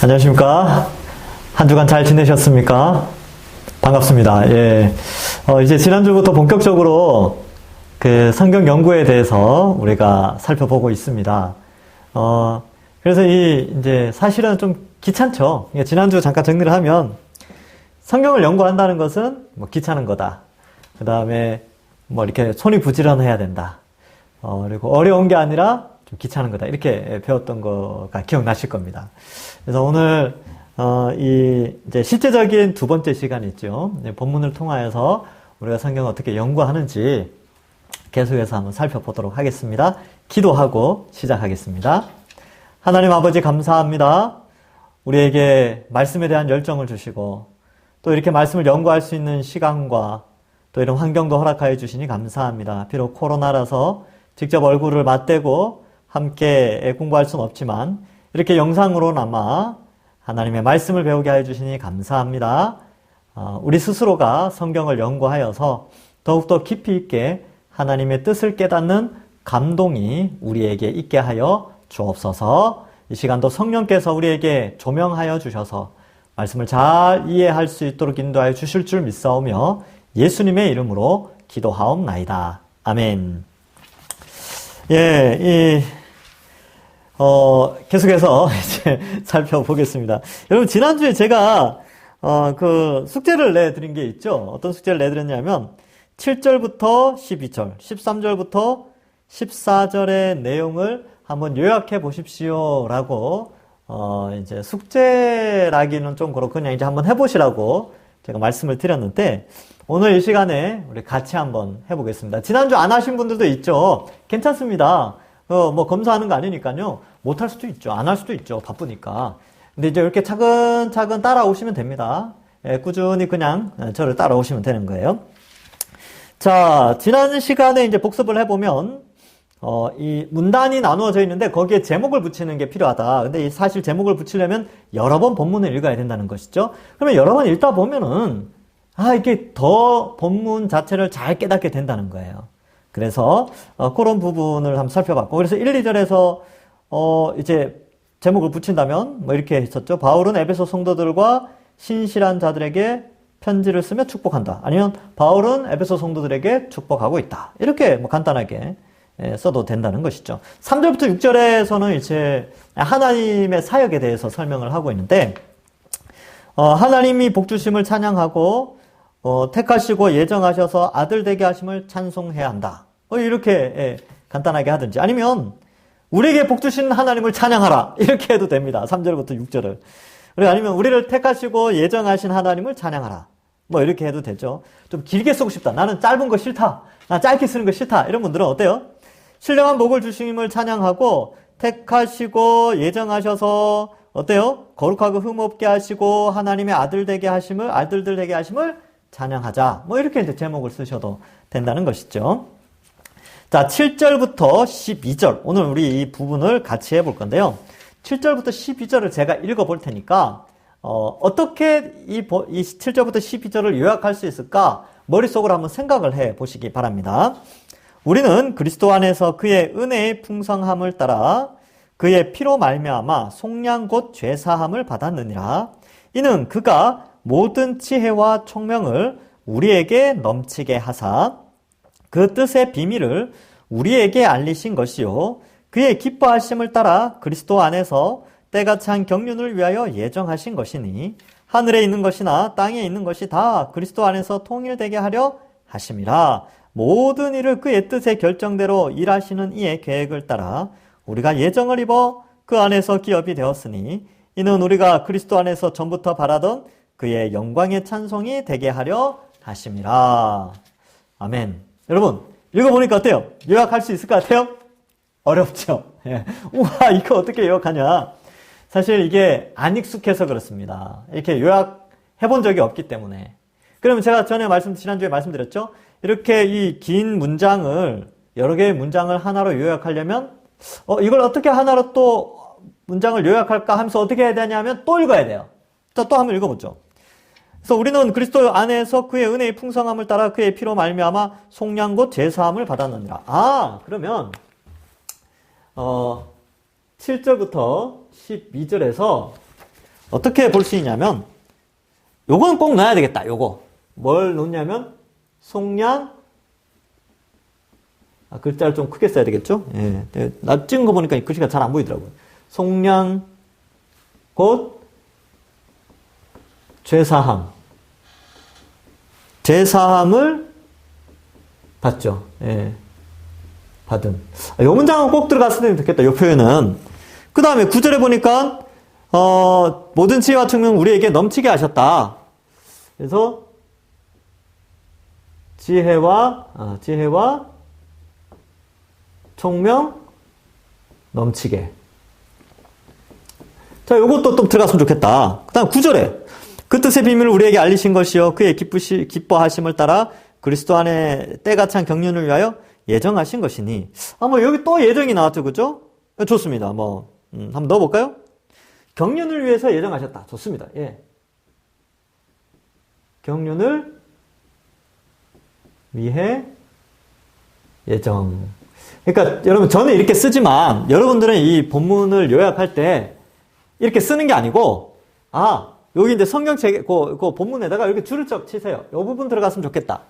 안녕하십니까? 한 주간 잘 지내셨습니까? 반갑습니다. 예. 이제 지난주부터 본격적으로 그 성경 연구에 대해서 우리가 살펴보고 있습니다. 그래서 이제 사실은 좀 귀찮죠? 지난주 잠깐 정리를 하면 성경을 연구한다는 것은 뭐 귀찮은 거다. 그 다음에 뭐 이렇게 손이 부지런해야 된다. 그리고 어려운 게 아니라 좀 귀찮은 거다. 이렇게 배웠던 거가 기억나실 겁니다. 그래서 오늘, 이제 실제적인 두 번째 시간이 있죠. 본문을 통하여서 우리가 성경을 어떻게 연구하는지 계속해서 한번 살펴보도록 하겠습니다. 기도하고 시작하겠습니다. 하나님 아버지 감사합니다. 우리에게 말씀에 대한 열정을 주시고 또 이렇게 말씀을 연구할 수 있는 시간과 또 이런 환경도 허락하여 주시니 감사합니다. 비록 코로나라서 직접 얼굴을 맞대고 함께 공부할 수는 없지만 이렇게 영상으로나마 하나님의 말씀을 배우게 하여 주시니 감사합니다. 우리 스스로가 성경을 연구하여서 더욱더 깊이 있게 하나님의 뜻을 깨닫는 감동이 우리에게 있게 하여 주옵소서. 이 시간도 성령께서 우리에게 조명하여 주셔서 말씀을 잘 이해할 수 있도록 인도하여 주실 줄 믿사오며 예수님의 이름으로 기도하옵나이다. 아멘. 예, 계속해서 이제 살펴보겠습니다. 여러분, 지난주에 제가, 그 숙제를 내드린 게 있죠. 어떤 숙제를 내드렸냐면, 7절부터 12절, 13절부터 14절의 내용을 한번 요약해 보십시오. 라고, 이제 숙제라기는 좀 그렇고, 그냥 이제 한번 해보시라고 제가 말씀을 드렸는데, 오늘 이 시간에 우리 같이 한번 해보겠습니다. 지난주 안 하신 분들도 있죠. 괜찮습니다. 뭐 검사하는 거 아니니까요. 못 할 수도 있죠. 안 할 수도 있죠. 바쁘니까. 근데 이제 이렇게 차근차근 따라오시면 됩니다. 예, 꾸준히 그냥 저를 따라오시면 되는 거예요. 자, 지난 시간에 이제 복습을 해보면, 이 문단이 나누어져 있는데 거기에 제목을 붙이는 게 필요하다. 근데 사실 제목을 붙이려면 여러 번 본문을 읽어야 된다는 것이죠. 그러면 여러 번 읽다 보면은, 이게 더 본문 자체를 잘 깨닫게 된다는 거예요. 그래서, 그런 부분을 한번 살펴봤고, 그래서 1, 2절에서, 이제, 제목을 붙인다면, 뭐 이렇게 했었죠. 바울은 에베소 성도들과 신실한 자들에게 편지를 쓰며 축복한다. 아니면, 바울은 에베소 성도들에게 축복하고 있다. 이렇게 뭐 간단하게 써도 된다는 것이죠. 3절부터 6절에서는 이제, 하나님의 사역에 대해서 설명을 하고 있는데, 하나님이 복주심을 찬양하고, 택하시고 예정하셔서 아들 되게 하심을 찬송해야 한다. 이렇게 간단하게 하든지 아니면 우리에게 복 주신 하나님을 찬양하라. 이렇게 해도 됩니다. 3절부터 6절을. 그리고 아니면 우리를 택하시고 예정하신 하나님을 찬양하라. 뭐 이렇게 해도 되죠. 좀 길게 쓰고 싶다. 나는 짧은 거 싫다. 나 짧게 쓰는 거 싫다. 이런 분들은 어때요? 신령한 복을 주심을 찬양하고 택하시고 예정하셔서 어때요? 거룩하고 흠없게 하시고 하나님의 아들들 되게 하심을 찬양하자. 뭐 이렇게 이제 제목을 쓰셔도 된다는 것이죠. 자, 7절부터 12절. 오늘 우리 이 부분을 같이 해볼 건데요. 7절부터 12절을 제가 읽어볼 테니까 어떻게 이 7절부터 12절을 요약할 수 있을까? 머릿속으로 한번 생각을 해 보시기 바랍니다. 우리는 그리스도 안에서 그의 은혜의 풍성함을 따라 그의 피로 말미암아 속량 곧 죄사함을 받았느니라. 이는 그가 모든 지혜와 총명을 우리에게 넘치게 하사 그 뜻의 비밀을 우리에게 알리신 것이요 그의 기뻐하심을 따라 그리스도 안에서 때가 찬 경륜을 위하여 예정하신 것이니 하늘에 있는 것이나 땅에 있는 것이 다 그리스도 안에서 통일되게 하려 하심이라. 모든 일을 그의 뜻의 결정대로 일하시는 이의 계획을 따라 우리가 예정을 입어 그 안에서 기업이 되었으니 이는 우리가 그리스도 안에서 전부터 바라던 그의 영광의 찬송이 되게 하려 하심이라. 아멘. 여러분, 읽어보니까 어때요? 요약할 수 있을 것 같아요? 어렵죠? 예. 우와, 이거 어떻게 요약하냐? 사실 이게 안 익숙해서 그렇습니다. 이렇게 요약해본 적이 없기 때문에. 그러면 제가 지난주에 말씀드렸죠? 이렇게 이 긴 문장을, 여러 개의 문장을 하나로 요약하려면, 이걸 어떻게 하나로 또 문장을 요약할까 하면서 어떻게 해야 되냐면 또 읽어야 돼요. 또 한번 읽어보죠. 그래서 우리는 그리스도 안에서 그의 은혜의 풍성함을 따라 그의 피로 말미암아 속량 곧 죄사함을 받았느니라. 그러면 7절부터 12절에서 어떻게 볼 수 있냐면, 요건 꼭 넣어야 되겠다, 요거. 뭘 넣냐면, 속량, 글자를 좀 크게 써야 되겠죠? 예. 나 찍은 거 보니까 글씨가 잘 안 보이더라고요. 속량, 곧, 죄사함. 죄사함을 받죠. 예. 받은. 요 문장은 꼭 들어갔으면 좋겠다, 요 표현은. 그 다음에 9절에 보니까, 모든 지혜와 총명을 우리에게 넘치게 하셨다. 그래서, 지혜와 총명 넘치게. 자, 요것도 또 들어갔으면 좋겠다. 그 다음 9절에 그 뜻의 비밀을 우리에게 알리신 것이요 그의 기뻐하심을 따라 그리스도 안에 때가 찬 경륜을 위하여 예정하신 것이니. 뭐 여기 또 예정이 나왔죠, 그죠? 좋습니다. 한번 넣어볼까요? 경륜을 위해서 예정하셨다. 좋습니다. 예. 경륜을 위해 예정. 그러니까 여러분, 저는 이렇게 쓰지만 여러분들은 이 본문을 요약할 때 이렇게 쓰는 게 아니고, 여기 이제 성경책 그 본문에다가 이렇게 줄을 쫙 치세요. 요 부분 들어갔으면 좋겠다.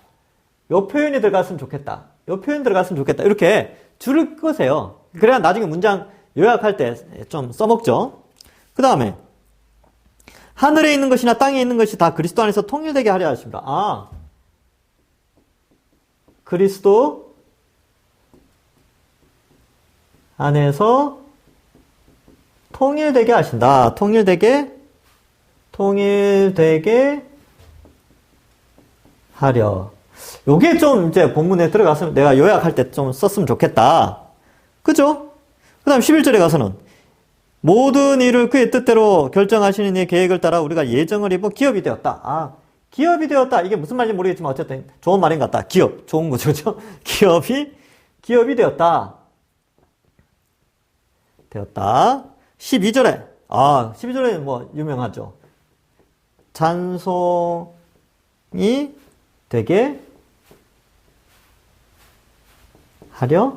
요 표현이 들어갔으면 좋겠다. 요 표현 들어갔으면 좋겠다. 이렇게 줄을 끄세요. 그래야 나중에 문장 요약할 때 좀 써먹죠. 그 다음에 하늘에 있는 것이나 땅에 있는 것이 다 그리스도 안에서 통일되게 하려 하십니다. 그리스도 안에서 통일되게 하신다. 통일되게 하려. 요게 좀 이제 본문에 들어갔으면 내가 요약할 때 좀 썼으면 좋겠다. 그죠? 그 다음 11절에 가서는 모든 일을 그의 뜻대로 결정하시는 이의 계획을 따라 우리가 예정을 입어 기업이 되었다. 기업이 되었다. 이게 무슨 말인지 모르겠지만 어쨌든 좋은 말인 것 같다. 기업. 좋은 거죠. 그죠? 기업이 되었다. 12절에 12절에 뭐 유명하죠. 찬송이 되게 하려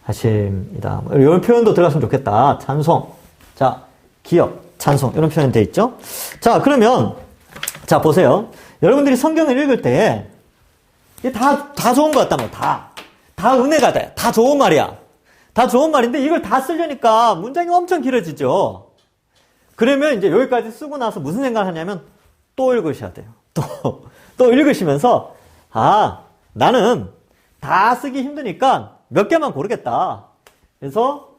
하십니다. 이런 표현도 들어갔으면 좋겠다. 찬송. 자, 기업, 찬송. 이런 표현이 돼 있죠. 자, 그러면 자, 보세요. 여러분들이 성경을 읽을 때 이게 다 좋은 것 같다. 다 은혜가 돼. 다 좋은 말이야. 다 좋은 말인데 이걸 다 쓰려니까 문장이 엄청 길어지죠. 그러면 이제 여기까지 쓰고 나서 무슨 생각을 하냐면 또 읽으셔야 돼요. 또 읽으시면서 나는 다 쓰기 힘드니까 몇 개만 고르겠다. 그래서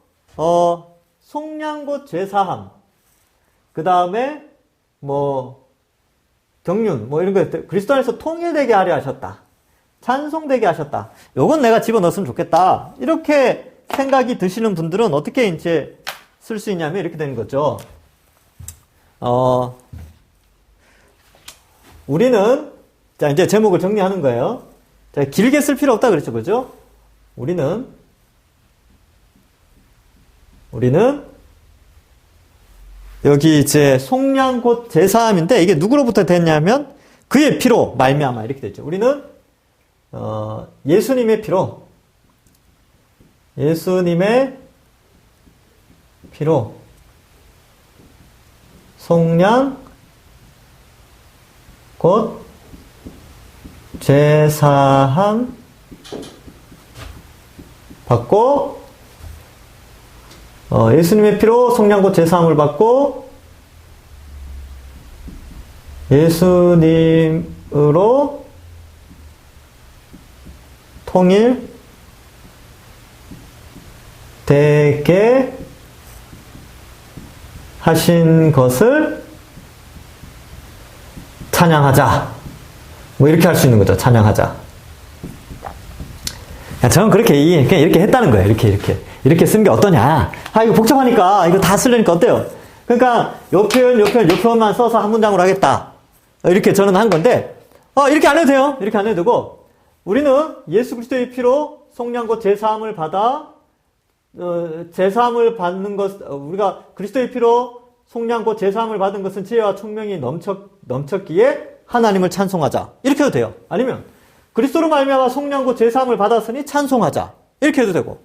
속량곧 죄사함, 그 다음에 경륜 이런 거 그리스도 안에서 통일되게 하려 하셨다. 찬송되게 하셨다. 요건 내가 집어넣었으면 좋겠다. 이렇게 생각이 드시는 분들은 어떻게 이제 쓸 수 있냐면 이렇게 되는 거죠. 우리는 자 이제 제목을 정리하는 거예요. 자, 길게 쓸 필요 없다 그랬죠, 그죠? 우리는 여기 이제 속량 곧 제사함인데 이게 누구로부터 됐냐면 그의 피로 말미암아 이렇게 됐죠. 우리는 예수님의 피로 속량 곧 죄사함 받고 예수님의 피로 속량 곧 죄사함을 받고 예수님으로 통일되게 하신 것을 찬양하자. 이렇게 할 수 있는 거죠. 찬양하자. 저는 그냥 이렇게 했다는 거예요. 이렇게 쓰는 게 어떠냐. 이거 복잡하니까 이거 다 쓰려니까 어때요? 그러니까 요 표현만 써서 한 문장으로 하겠다. 이렇게 저는 한 건데 이렇게 안 해도 돼요. 이렇게 안 해도 되고 우리는 예수 그리스도의 피로 속량 곧 제사함을 받아 제사함을 받는 것 우리가 그리스도의 피로 속량 곧 제사함을 받은 것은 지혜와 총명이 넘쳤기에 하나님을 찬송하자. 이렇게 해도 돼요. 아니면 그리스도로 말미암아 속량 곧 제사함을 받았으니 찬송하자. 이렇게 해도 되고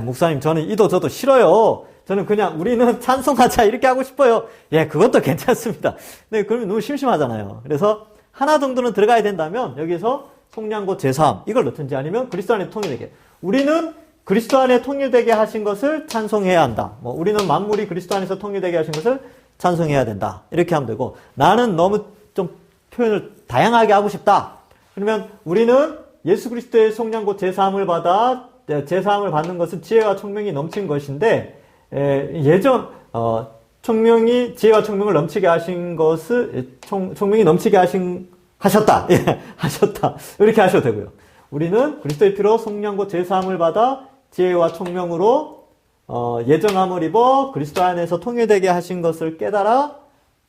목사님, 저는 이도 저도 싫어요. 저는 그냥 우리는 찬송하자 이렇게 하고 싶어요. 예, 그것도 괜찮습니다. 네, 그러면 너무 심심하잖아요. 그래서 하나 정도는 들어가야 된다면 여기서 속량고 제3 이걸 넣든지 아니면 그리스도 안에 통일되게. 우리는 그리스도 안에 통일되게 하신 것을 찬송해야 한다. 우리는 만물이 그리스도 안에서 통일되게 하신 것을 찬송해야 된다. 이렇게 하면 되고, 나는 너무 좀 표현을 다양하게 하고 싶다. 그러면 우리는 예수 그리스도의 속량고 제3을 받아 제3을 받는 것은 지혜와 총명이 넘친 것인데, 총명이 지혜와 총명을 넘치게 하신 것을 총명이 넘치게 하셨다. 예, 하셨다. 이렇게 하셔도 되고요. 우리는 그리스도의 피로 속량고 제3을 받아 지혜와 총명으로 예정함을 입어 그리스도 안에서 통일되게 하신 것을 깨달아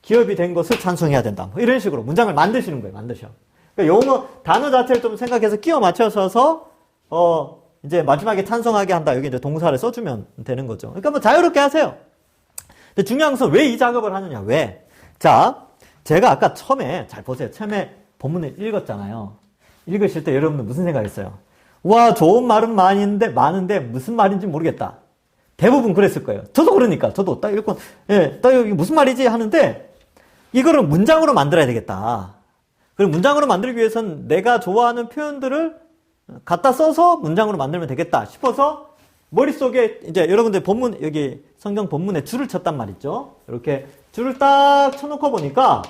기업이 된 것을 찬송해야 된다. 이런 식으로 문장을 만드시는 거예요. 만드셔. 그러니까 용어 단어 자체를 좀 생각해서 끼워 맞춰서 이제 마지막에 찬송하게 한다. 여기 이제 동사를 써주면 되는 거죠. 그러니까 자유롭게 하세요. 근데 중요한 것은 왜 이 작업을 하느냐. 왜? 자, 제가 아까 처음에 잘 보세요. 처음에 본문을 읽었잖아요. 읽으실 때 여러분들 무슨 생각했어요? 와, 좋은 말은 많은데 무슨 말인지 모르겠다. 대부분 그랬을 거예요. 저도 그러니까. 저도 딱 읽고, 딱 여기 무슨 말이지 하는데, 이거를 문장으로 만들어야 되겠다. 그리고 문장으로 만들기 위해서는 내가 좋아하는 표현들을 갖다 써서 문장으로 만들면 되겠다 싶어서, 머릿속에, 이제 여러분들 본문, 여기 성경 본문에 줄을 쳤단 말이죠. 이렇게 줄을 딱 쳐놓고 보니까,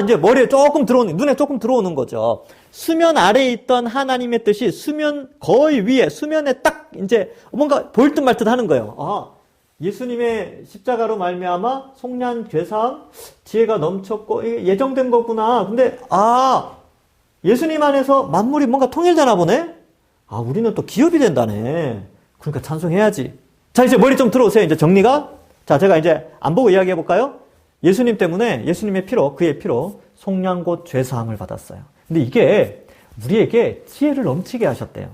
이제 머리에 눈에 조금 들어오는 거죠. 수면 아래에 있던 하나님의 뜻이 수면 거의 위에, 수면에 딱 이제 뭔가 보일 듯 말 듯 하는 거예요. 예수님의 십자가로 말미암아 속량 죄사함, 지혜가 넘쳤고, 이게 예정된 거구나. 근데, 예수님 안에서 만물이 뭔가 통일되나 보네? 우리는 또 기업이 된다네. 그러니까 찬송해야지. 자, 이제 머리 좀 들어오세요. 이제 정리가. 자, 제가 이제 안 보고 이야기해 볼까요? 예수님 때문에, 예수님의 피로, 그의 피로 속량고 죄사함을 받았어요. 근데 이게 우리에게 지혜를 넘치게 하셨대요.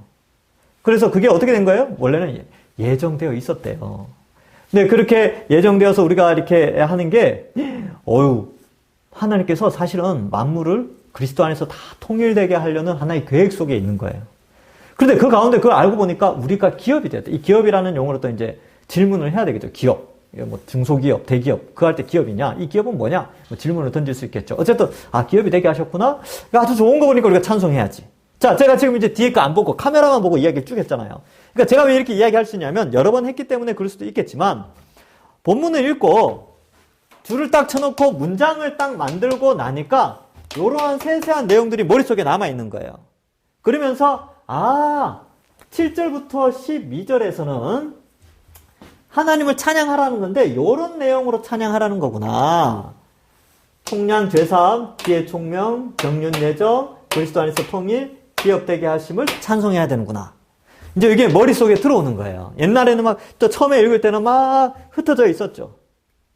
그래서 그게 어떻게 된 거예요? 원래는 예정되어 있었대요. 근데 그렇게 예정되어서 우리가 이렇게 하는 게, 하나님께서 사실은 만물을 그리스도 안에서 다 통일되게 하려는 하나의 계획 속에 있는 거예요. 그런데 그 가운데 그걸 알고 보니까 우리가 기업이 되었다. 이 기업이라는 용어로 또 이제 질문을 해야 되겠죠. 기업. 중소기업, 대기업, 그 할 때 기업이냐? 이 기업은 뭐냐? 질문을 던질 수 있겠죠. 어쨌든, 기업이 되게 하셨구나? 아주 좋은 거 보니까 우리가 찬송해야지. 자, 제가 지금 이제 뒤에 거 안 보고 카메라만 보고 이야기를 쭉 했잖아요. 그러니까 제가 왜 이렇게 이야기할 수 있냐면, 여러 번 했기 때문에 그럴 수도 있겠지만, 본문을 읽고, 줄을 딱 쳐놓고 문장을 딱 만들고 나니까, 이러한 세세한 내용들이 머릿속에 남아있는 거예요. 그러면서, 7절부터 12절에서는 하나님을 찬양하라는 건데 이런 내용으로 찬양하라는 거구나. 속량 죄사함, 지혜 총명, 경륜 예정, 그리스도 안에서 통일, 기업되게 하심을 찬송해야 되는구나. 이제 이게 머릿속에 들어오는 거예요. 옛날에는 또 처음에 읽을 때는 흩어져 있었죠.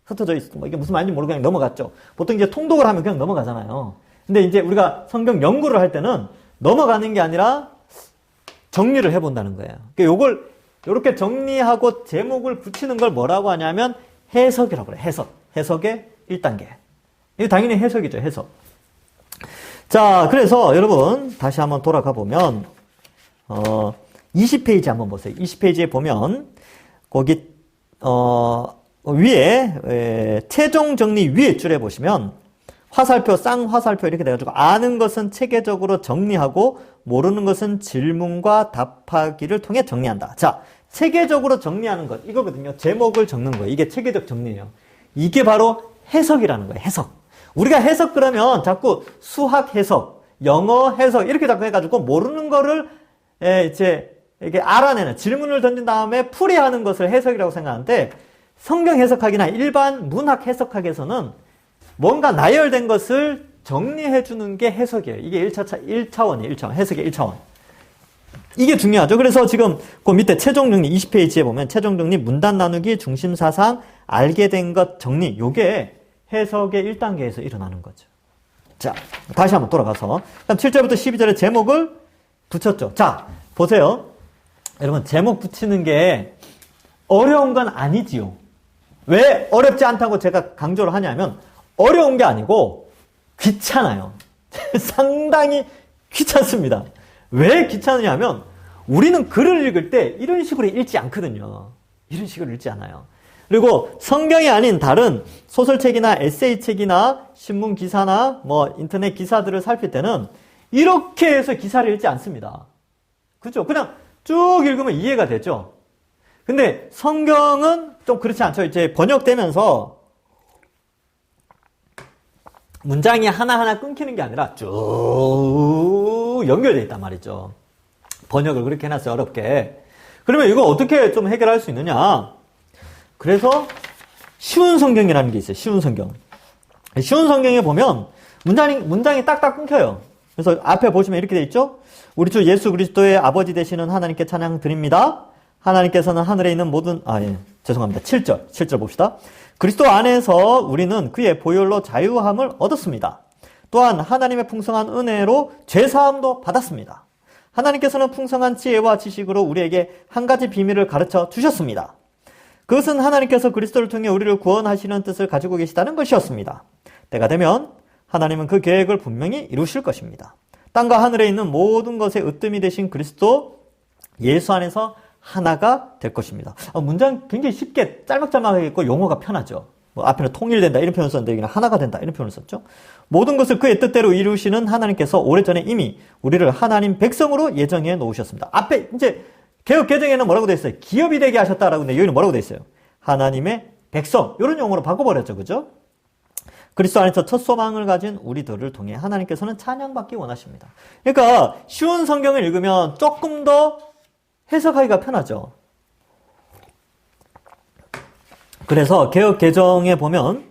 흩어져 있었고 이게 무슨 말인지 모르고 그냥 넘어갔죠. 보통 이제 통독을 하면 그냥 넘어가잖아요. 근데 이제 우리가 성경 연구를 할 때는 넘어가는 게 아니라 정리를 해본다는 거예요. 그러니까 요걸 이렇게 정리하고 제목을 붙이는 걸 뭐라고 하냐면 해석이라고 그래요. 해석의 1단계. 이거 당연히 해석이죠. 해석. 자, 그래서 여러분 다시 한번 돌아가 보면 20페이지 한번 보세요. 20페이지에 보면 거기 위에 최종 정리 위에 줄에 보시면 화살표, 쌍화살표 이렇게 돼가지고 아는 것은 체계적으로 정리하고 모르는 것은 질문과 답하기를 통해 정리한다. 자, 체계적으로 정리하는 것 이거거든요. 제목을 적는 거예요. 이게 체계적 정리예요. 이게 바로 해석이라는 거예요. 해석. 우리가 해석 그러면 자꾸 수학 해석, 영어 해석 이렇게 자꾸 해가지고 모르는 거를 이제 이렇게 알아내는 질문을 던진 다음에 풀이하는 것을 해석이라고 생각하는데 성경 해석학이나 일반 문학 해석학에서는 뭔가 나열된 것을 정리해 주는 게 해석이에요. 이게 1차원이에요. 1차원. 해석의 1차원. 이게 중요하죠. 그래서 지금 그 밑에 최종 정리 20페이지에 보면 최종 정리 문단 나누기 중심 사상 알게 된 것 정리 요게 해석의 1단계에서 일어나는 거죠. 자, 다시 한번 돌아가서 그다음 7절부터 12절에 제목을 붙였죠. 자, 보세요. 여러분 제목 붙이는 게 어려운 건 아니지요. 왜 어렵지 않다고 제가 강조를 하냐면 어려운 게 아니고 귀찮아요. 상당히 귀찮습니다. 왜 귀찮으냐면 우리는 글을 읽을 때 이런 식으로 읽지 않거든요. 이런 식으로 읽지 않아요. 그리고 성경이 아닌 다른 소설책이나 에세이책이나 신문 기사나 뭐 인터넷 기사들을 살필 때는 이렇게 해서 기사를 읽지 않습니다. 그죠? 그냥 쭉 읽으면 이해가 되죠. 근데 성경은 좀 그렇지 않죠. 이제 번역되면서 문장이 하나하나 끊기는 게 아니라 쭉 연결되어 있단 말이죠. 번역을 그렇게 해놨어요. 어렵게. 그러면 이거 어떻게 좀 해결할 수 있느냐? 그래서 쉬운 성경이라는 게 있어요. 쉬운 성경. 쉬운 성경에 보면 문장이 딱딱 끊겨요. 그래서 앞에 보시면 이렇게 돼 있죠? 우리 주 예수 그리스도의 아버지 되시는 하나님께 찬양 드립니다. 하나님께서는 하늘에 있는 모든, 죄송합니다. 7절 봅시다. 그리스도 안에서 우리는 그의 보혈로 자유함을 얻었습니다. 또한 하나님의 풍성한 은혜로 죄사함도 받았습니다. 하나님께서는 풍성한 지혜와 지식으로 우리에게 한 가지 비밀을 가르쳐 주셨습니다. 그것은 하나님께서 그리스도를 통해 우리를 구원하시는 뜻을 가지고 계시다는 것이었습니다. 때가 되면 하나님은 그 계획을 분명히 이루실 것입니다. 땅과 하늘에 있는 모든 것의 으뜸이 되신 그리스도 예수 안에서 하나가 될 것입니다. 문장 굉장히 쉽게 짤막짤막하게 있고 용어가 편하죠. 뭐 앞에는 통일된다 이런 표현을 썼는데 여기는 하나가 된다 이런 표현을 썼죠. 모든 것을 그의 뜻대로 이루시는 하나님께서 오래전에 이미 우리를 하나님 백성으로 예정해 놓으셨습니다. 앞에 이제 개역 개정에는 뭐라고 돼 있어요? 기업이 되게 하셨다라고 했는데 여기는 뭐라고 돼 있어요? 하나님의 백성 이런 용어로 바꿔버렸죠. 그죠? 그리스도 안에서 첫 소망을 가진 우리들을 통해 하나님께서는 찬양받기 원하십니다. 그러니까 쉬운 성경을 읽으면 조금 더 해석하기가 편하죠. 그래서 개역 개정에 보면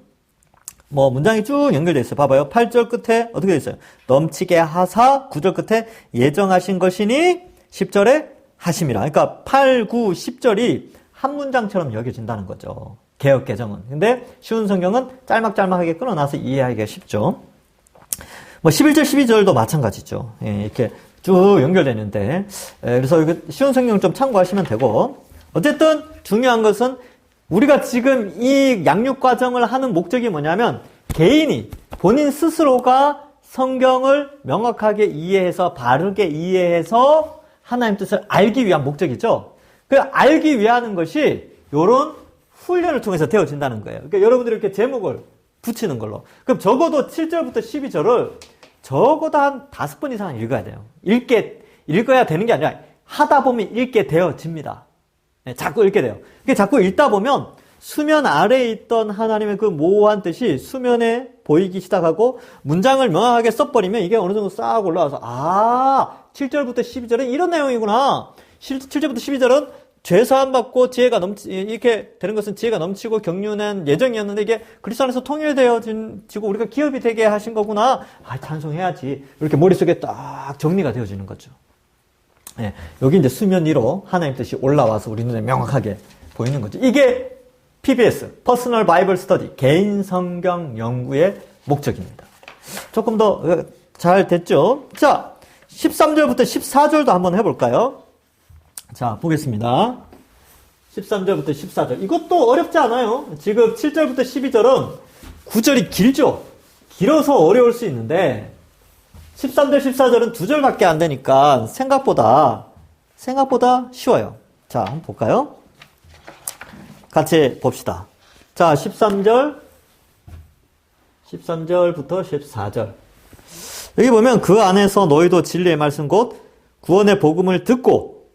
뭐 문장이 쭉 연결되어 있어요. 봐봐요. 8절 끝에 어떻게 되어 있어요? 넘치게 하사 9절 끝에 예정하신 것이니 10절에 하심이라. 그러니까 8, 9, 10절이 한 문장처럼 여겨진다는 거죠. 개역 개정은. 근데 쉬운 성경은 짤막짤막하게 끊어놔서 이해하기가 쉽죠. 뭐 11절, 12절도 마찬가지죠. 이렇게 쭉 연결되는데, 그래서 이거 쉬운 성경 좀 참고하시면 되고, 어쨌든 중요한 것은 우리가 지금 이 양육 과정을 하는 목적이 뭐냐면 개인이 본인 스스로가 성경을 명확하게 이해해서 바르게 이해해서 하나님 뜻을 알기 위한 목적이죠. 그 알기 위한 것이 이런 훈련을 통해서 되어진다는 거예요. 그러니까 여러분들이 이렇게 제목을 붙이는 걸로. 그럼 적어도 7절부터 12절을 적어도 한 5번 이상은 읽어야 돼요. 읽어야 되는 게 아니라 하다 보면 읽게 되어집니다. 네, 자꾸 읽게 돼요. 자꾸 읽다 보면 수면 아래에 있던 하나님의 그 모호한 뜻이 수면에 보이기 시작하고 문장을 명확하게 써버리면 이게 어느 정도 싹 올라와서 7절부터 12절은 이런 내용이구나. 7절부터 12절은 죄사함 받고 이렇게 되는 것은 지혜가 넘치고 경륜한 예정이었는데 이게 그리스도 안에서 통일되어지고 우리가 기업이 되게 하신 거구나. 찬송해야지. 이렇게 머릿속에 딱 정리가 되어지는 거죠. 네, 여기 이제 수면 위로 하나님 뜻이 올라와서 우리 눈에 명확하게 보이는 거죠. 이게 PBS, 퍼스널 바이블 스터디, 개인 성경 연구의 목적입니다. 조금 더 잘 됐죠? 자, 13절부터 14절도 한번 해볼까요? 자, 보겠습니다. 13절부터 14절. 이것도 어렵지 않아요. 지금 7절부터 12절은 구절이 길죠? 길어서 어려울 수 있는데 13절, 14절은 2절밖에 안 되니까 생각보다 쉬워요. 자, 한번 볼까요? 같이 봅시다. 자, 13절부터 14절. 여기 보면 그 안에서 너희도 진리의 말씀 곧 구원의 복음을 듣고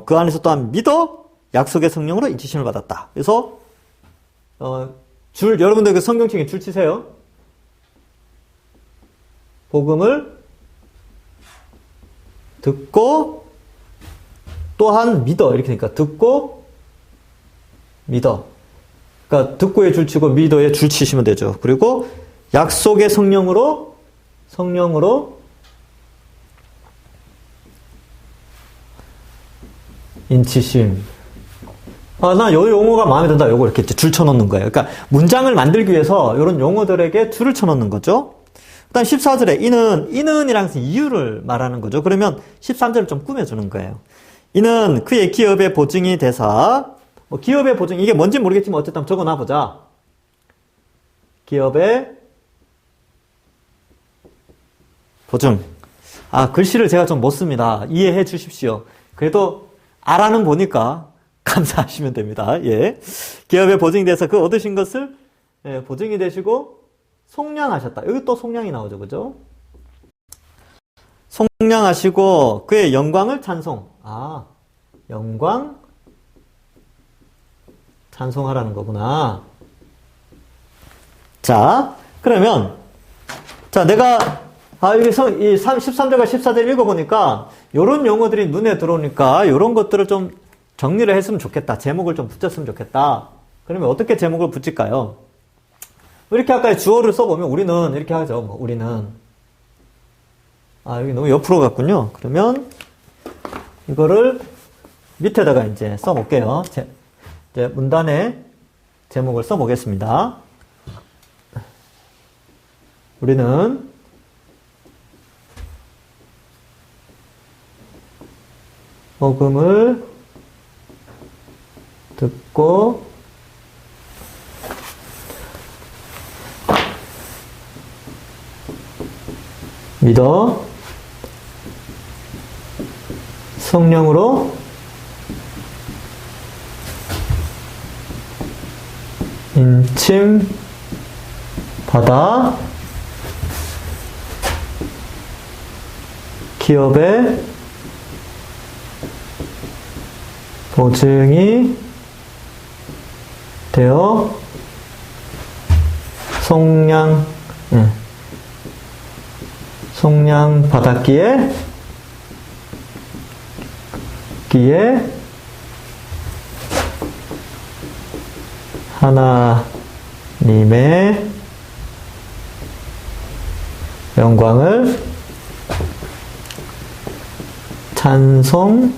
그 안에서 또한 믿어 약속의 성령으로 인치심을 받았다. 그래서 여러분들 그 성경책에 줄 치세요. 복음을 듣고 또한 믿어 이렇게 되니까 듣고 믿어. 그러니까 듣고에 줄 치고 믿어에 줄 치시면 되죠. 그리고 약속의 성령으로 인치심. 나 요 용어가 마음에 든다. 요거 이렇게 줄 쳐놓는 거예요. 그러니까 문장을 만들기 위해서 이런 용어들에게 줄을 쳐놓는 거죠. 그다음 14절에 이는이라는 것은 이유를 말하는 거죠. 그러면 13절을 좀 꾸며주는 거예요. 이는 그의 기업의 보증이 되사 기업의 보증 이게 뭔지 모르겠지만 어쨌든 적어놔보자. 기업의 보증. 글씨를 제가 좀 못 씁니다. 이해해 주십시오. 그래도 알아는 보니까 감사하시면 됩니다. 예. 기업에 보증이 돼서 그 얻으신 것을 보증이 되시고 속량하셨다. 여기 또 속량이 나오죠. 그죠? 속량하시고 그의 영광을 찬송. 영광 찬송하라는 거구나. 자, 그러면 내가 여기 이 13절과 14절 읽어보니까 요런 용어들이 눈에 들어오니까 요런 것들을 좀 정리를 했으면 좋겠다. 제목을 좀 붙였으면 좋겠다. 그러면 어떻게 제목을 붙일까요? 이렇게 아까 주어를 써보면 우리는 이렇게 하죠. 우리는 여기 너무 옆으로 갔군요. 그러면 이거를 밑에다가 이제 써볼게요. 이제 문단에 제목을 써보겠습니다. 우리는 복음을 듣고 믿어 성령으로 인침 받아 기업의 보증이 되어 속량 받았기에 하나님의 영광을 찬송해야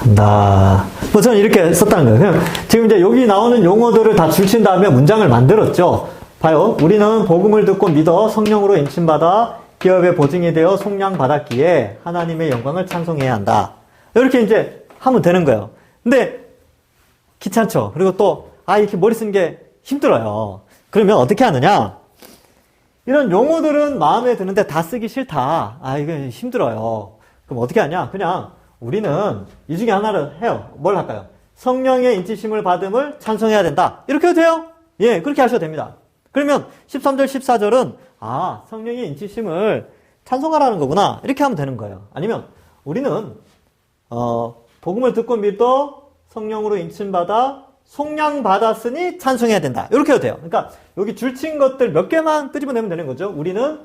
한다. 저는 이렇게 썼다는 거예요. 지금 이제 여기 나오는 용어들을 다 줄친 다음에 문장을 만들었죠. 봐요. 우리는 복음을 듣고 믿어 성령으로 인침받아 기업의 보증이 되어 속량받았기에 하나님의 영광을 찬송해야 한다. 이렇게 이제 하면 되는 거예요. 근데 귀찮죠. 그리고 또 이렇게 머리 쓰는 게 힘들어요. 그러면 어떻게 하느냐? 이런 용어들은 마음에 드는데 다 쓰기 싫다. 이거 힘들어요. 그럼 어떻게 하냐? 그냥 우리는 이 중에 하나를 해요. 뭘 할까요? 성령의 인치심을 받음을 찬송해야 된다. 이렇게 해도 돼요? 예, 그렇게 하셔도 됩니다. 그러면 13절, 14절은 성령의 인치심을 찬송하라는 거구나. 이렇게 하면 되는 거예요. 아니면 우리는 복음을 듣고 믿어 성령으로 인침받아 속량받았으니 찬송해야 된다. 이렇게 해도 돼요. 그러니까 여기 줄친 것들 몇 개만 끄집어내면 되는 거죠. 우리는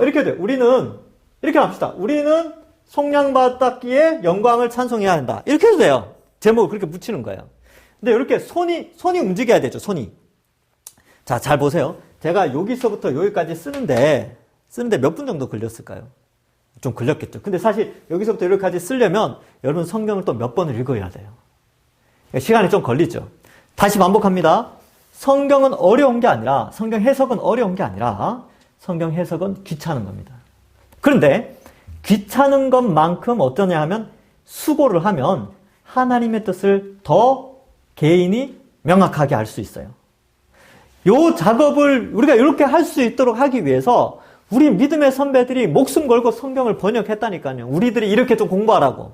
이렇게 해도 돼요. 우리는 이렇게 합시다. 우리는 속량받았기에 영광을 찬송해야 한다. 이렇게 해도 돼요. 제목을 그렇게 붙이는 거예요. 근데 이렇게 손이 움직여야 되죠. 손이. 자, 잘 보세요. 제가 여기서부터 여기까지 쓰는데 몇 분 정도 걸렸을까요? 좀 걸렸겠죠. 근데 사실 여기서부터 여기까지 쓰려면 여러분 성경을 또 몇 번을 읽어야 돼요. 시간이 좀 걸리죠. 다시 반복합니다. 성경 해석은 어려운 게 아니라 성경 해석은 귀찮은 겁니다. 그런데 귀찮은 것만큼 어떠냐 하면 수고를 하면 하나님의 뜻을 더 개인이 명확하게 알 수 있어요. 요 작업을 우리가 이렇게 할 수 있도록 하기 위해서 우리 믿음의 선배들이 목숨 걸고 성경을 번역했다니까요. 우리들이 이렇게 좀 공부하라고.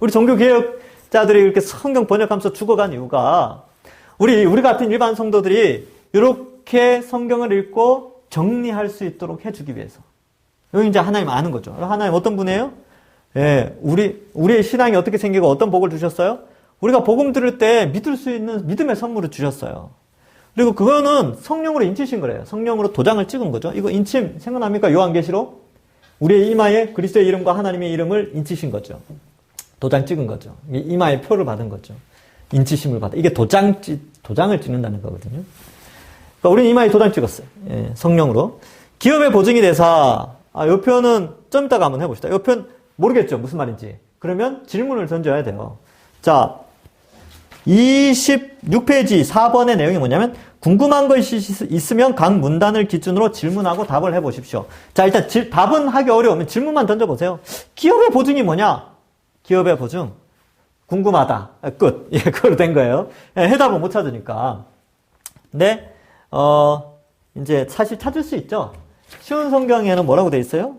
우리 종교개혁자들이 이렇게 성경 번역하면서 죽어간 이유가 우리 같은 일반 성도들이 이렇게 성경을 읽고 정리할 수 있도록 해주기 위해서. 여기 이제 하나님 아는 거죠. 하나님 어떤 분이에요? 우리의 신앙이 어떻게 생기고 어떤 복을 주셨어요? 우리가 복음 들을 때 믿을 수 있는 믿음의 선물을 주셨어요. 그리고 그거는 성령으로 인치신 거래요. 성령으로 도장을 찍은 거죠. 이거 인침 생각납니까? 요한계시록? 우리의 이마에 그리스도의 이름과 하나님의 이름을 인치신 거죠. 도장 찍은 거죠. 이마에 표를 받은 거죠. 인치심을 받아. 이게 도장을 찍는다는 거거든요. 그러니까 우리는 이마에 도장 찍었어요. 성령으로. 기업의 보증이 돼서 이 표현은 좀 이따가 한번 해봅시다. 이 표현 모르겠죠? 무슨 말인지. 그러면 질문을 던져야 돼요. 자, 26페이지 4번의 내용이 뭐냐면 궁금한 것이 있으면 각 문단을 기준으로 질문하고 답을 해보십시오. 자, 일단 답은 하기 어려우면 질문만 던져보세요. 기업의 보증이 뭐냐? 기업의 보증. 궁금하다. 끝. 그걸로 된 거예요. 해답을 못 찾으니까. 근데, 이제 사실 찾을 수 있죠. 쉬운 성경에는 뭐라고 돼 있어요?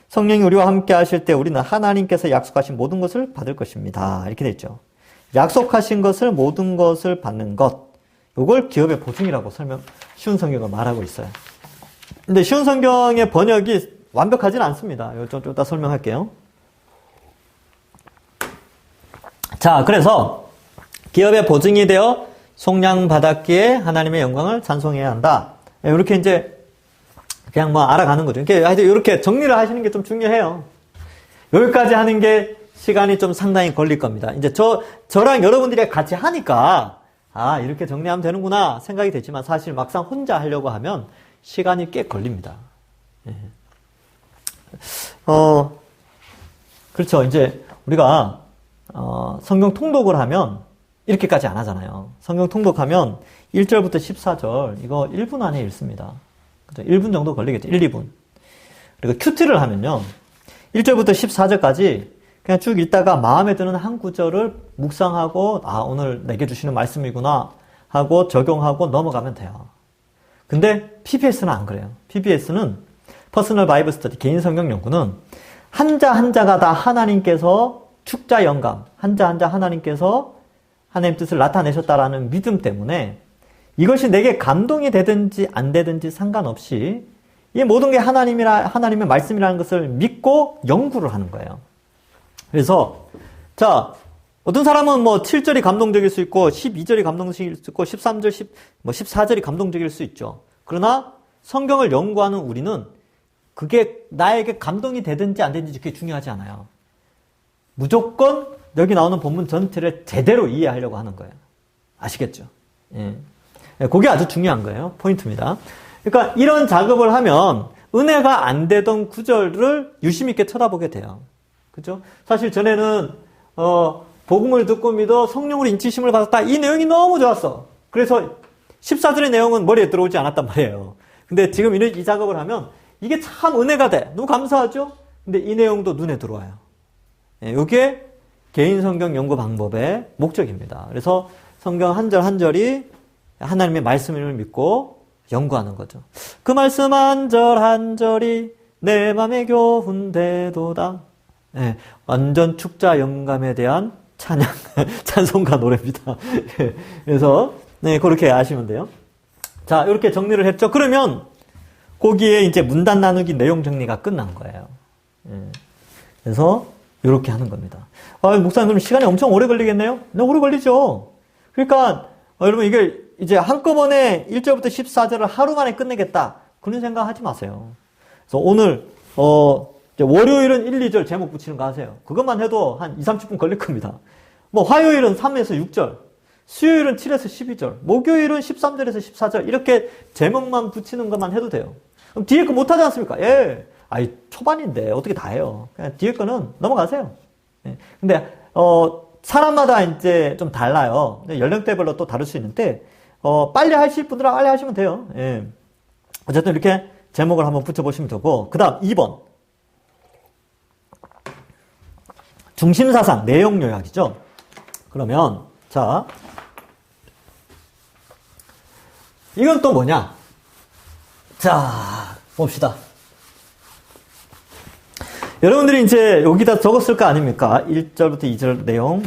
성령이 우리와 함께 하실 때 우리는 하나님께서 약속하신 모든 것을 받을 것입니다. 이렇게 돼 있죠. 약속하신 것을 모든 것을 받는 것. 이걸 기업의 보증이라고 쉬운 성경을 말하고 있어요. 근데 쉬운 성경의 번역이 완벽하진 않습니다. 이거 좀 이따 설명할게요. 자, 그래서 기업의 보증이 되어 속량받았기에 하나님의 영광을 찬송해야 한다. 이렇게 이제 그냥 뭐 알아가는 거죠. 이렇게 정리를 하시는 게 좀 중요해요. 여기까지 하는 게 시간이 좀 상당히 걸릴 겁니다. 이제 저랑 여러분들이 같이 하니까, 이렇게 정리하면 되는구나 생각이 되지만 사실 막상 혼자 하려고 하면 시간이 꽤 걸립니다. 예. 그렇죠. 이제 우리가, 성경 통독을 하면 이렇게까지 안 하잖아요. 성경 통독하면 1절부터 14절, 이거 1분 안에 읽습니다. 그죠? 1분 정도 걸리겠죠. 1, 2분. 그리고 큐티를 하면요. 1절부터 14절까지 그냥 쭉 읽다가 마음에 드는 한 구절을 묵상하고, 오늘 내게 주시는 말씀이구나 하고 적용하고 넘어가면 돼요. 근데 PBS는 안 그래요. PBS는 퍼스널 바이블 스터디, 개인 성경 연구는 한자 한자가 다 하나님께서 축자 영감, 한자 한자 하나님께서 하나님 뜻을 나타내셨다라는 믿음 때문에 이것이 내게 감동이 되든지 안 되든지 상관없이 이 모든 게 하나님의 말씀이라는 것을 믿고 연구를 하는 거예요. 그래서, 어떤 사람은 7절이 감동적일 수 있고, 12절이 감동적일 수 있고, 13절, 14절이 감동적일 수 있죠. 그러나 성경을 연구하는 우리는 그게 나에게 감동이 되든지 안 되든지 그게 중요하지 않아요. 무조건 여기 나오는 본문 전체를 제대로 이해하려고 하는 거예요. 아시겠죠? 예. 그게 아주 중요한 거예요. 포인트입니다. 그러니까 이런 작업을 하면 은혜가 안 되던 구절을 유심 있게 쳐다보게 돼요. 그죠? 사실 전에는 복음을 듣고 믿어 성령으로 인치심을 받았다. 이 내용이 너무 좋았어. 그래서 14절의 내용은 머리에 들어오지 않았단 말이에요. 근데 지금 이 작업을 하면 이게 참 은혜가 돼. 너무 감사하죠? 근데 이 내용도 눈에 들어와요. 이게 개인 성경 연구 방법의 목적입니다. 그래서 성경 한 절 한 절이 하나님의 말씀을 믿고 연구하는 거죠. 그 말씀 한 절 한 절이 내 맘에 교훈되도다. 네, 완전 축자 영감에 대한 찬양, 찬송가 노래입니다. 그래서 그렇게 아시면 돼요. 자, 이렇게 정리를 했죠. 그러면 거기에 이제 문단 나누기 내용 정리가 끝난 거예요. 그래서 이렇게 하는 겁니다. 목사님 그럼 시간이 엄청 오래 걸리겠네요? 네, 오래 걸리죠. 그러니까 여러분 이게 이제 한꺼번에 1절부터 14절을 하루 만에 끝내겠다. 그런 생각 하지 마세요. 그래서 오늘 월요일은 1, 2절 제목 붙이는 거 하세요. 그것만 해도 한 2, 30분 걸릴 겁니다. 화요일은 3에서 6절, 수요일은 7에서 12절, 목요일은 13절에서 14절 이렇게 제목만 붙이는 것만 해도 돼요. 그럼 뒤에 거 못하지 않습니까? 예. 초반인데 어떻게 다 해요. 그냥 뒤에 거는 넘어가세요. 예. 근데 사람마다 이제 좀 달라요. 연령대별로 또 다를 수 있는데 빨리 하실 분들은 빨리 하시면 돼요. 예. 어쨌든 이렇게 제목을 한번 붙여보시면 되고, 그 다음 2번. 중심사상, 내용 요약이죠. 그러면, 이건 또 뭐냐? 봅시다. 여러분들이 이제 여기다 적었을 거 아닙니까? 1절부터 2절 내용,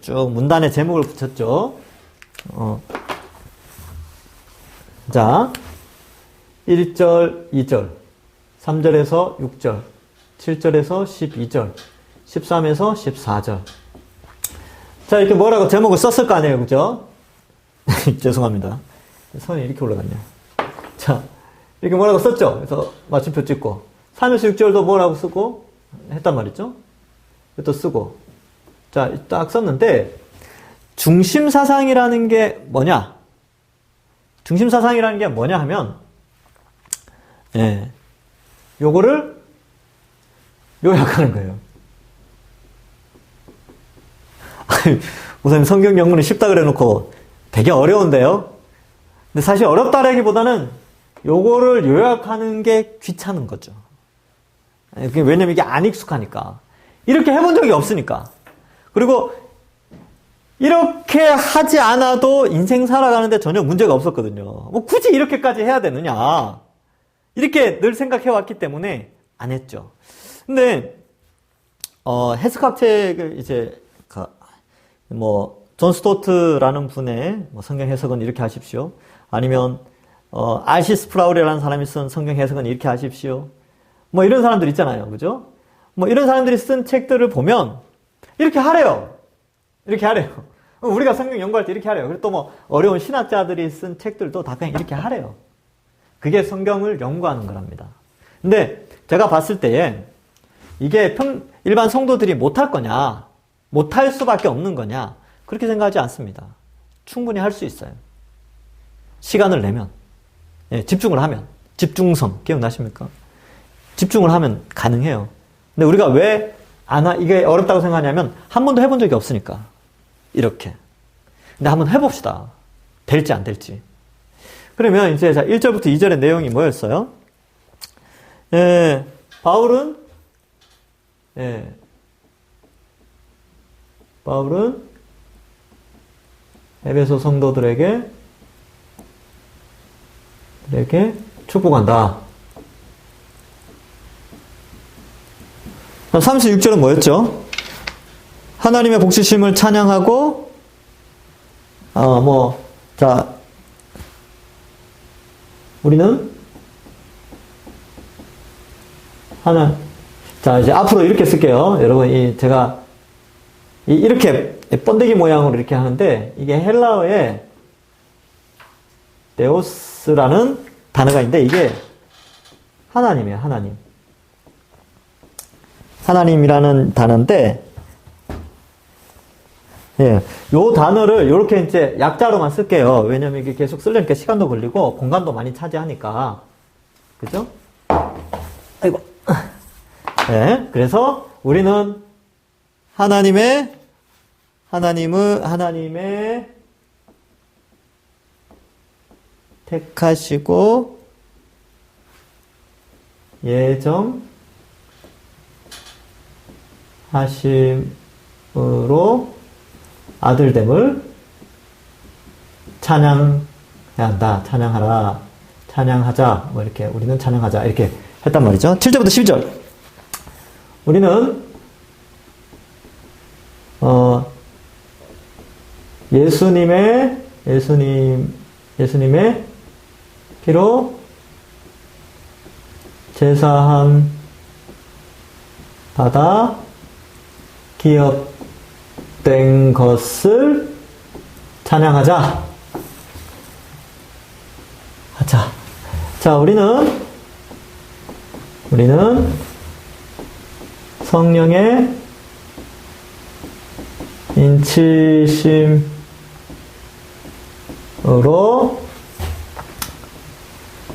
쭉 문단에 제목을 붙였죠. 1절, 2절, 3절에서 6절, 7절에서 12절, 13에서 14절. 이렇게 뭐라고 제목을 썼을 거 아니에요, 그죠? 죄송합니다. 선이 이렇게 올라갔네요. 이렇게 뭐라고 썼죠? 그래서 맞춤표 찍고, 3에서 6절도 뭐라고 쓰고, 했단 말이죠? 또 쓰고. 딱 썼는데, 중심사상이라는 게 뭐냐? 중심사상이라는 게 뭐냐 하면, 요거를 요약하는 거예요. 우선 성경 연구는 쉽다 그래 놓고 되게 어려운데요? 근데 사실 어렵다라기보다는 요거를 요약하는 게 귀찮은 거죠. 왜냐면 이게 안 익숙하니까. 이렇게 해본 적이 없으니까. 그리고 이렇게 하지 않아도 인생 살아가는데 전혀 문제가 없었거든요. 뭐 굳이 이렇게까지 해야 되느냐. 이렇게 늘 생각해 왔기 때문에 안 했죠. 근데, 해석학 책을 이제, 존 스토트라는 분의 성경 해석은 이렇게 하십시오. 아니면, R.C. 스프라울이라는 사람이 쓴 성경 해석은 이렇게 하십시오. 뭐 이런 사람들 있잖아요. 그죠? 뭐 이런 사람들이 쓴 책들을 보면 이렇게 하래요. 이렇게 하래요. 우리가 성경 연구할 때 이렇게 하래요. 그리고 또 뭐 어려운 신학자들이 쓴 책들도 다 그냥 이렇게 하래요. 그게 성경을 연구하는 거랍니다. 근데 제가 봤을 때에 이게 일반 성도들이 못할 거냐, 못할 수밖에 없는 거냐, 그렇게 생각하지 않습니다. 충분히 할 수 있어요. 시간을 내면, 집중을 하면, 집중성, 기억나십니까? 집중을 하면 가능해요. 근데 우리가 왜 이게 어렵다고 생각하냐면, 한 번도 해본 적이 없으니까. 이렇게. 근데 한번 해봅시다. 될지 안 될지. 그러면 이제 1절부터 2절의 내용이 뭐였어요? 바울은 에베소 성도들에게 축복한다. 36절은 뭐였죠? 하나님의 복주심을 찬양하고, 우리는 이제 앞으로 이렇게 쓸게요. 여러분, 제가 이렇게 번데기 모양으로 이렇게 하는데, 이게 헬라어에 데오스라는 단어가 있는데, 이게 하나님이에요, 하나님. 하나님이라는 단어인데, 요 단어를 요렇게 이제 약자로만 쓸게요. 왜냐면 이게 계속 쓰려니까 시간도 걸리고 공간도 많이 차지하니까. 그죠? 아이고. 그래서 우리는 하나님의 택하시고 예정하심으로 아들됨을 찬양해야 한다. 찬양하라. 찬양하자. 뭐 이렇게 우리는 찬양하자. 이렇게 했단 말이죠. 7절부터 12절. 우리는 예수님의 피로 제사함 받아 기업된 것을 찬양하자. 자, 우리는 성령의 인치심으로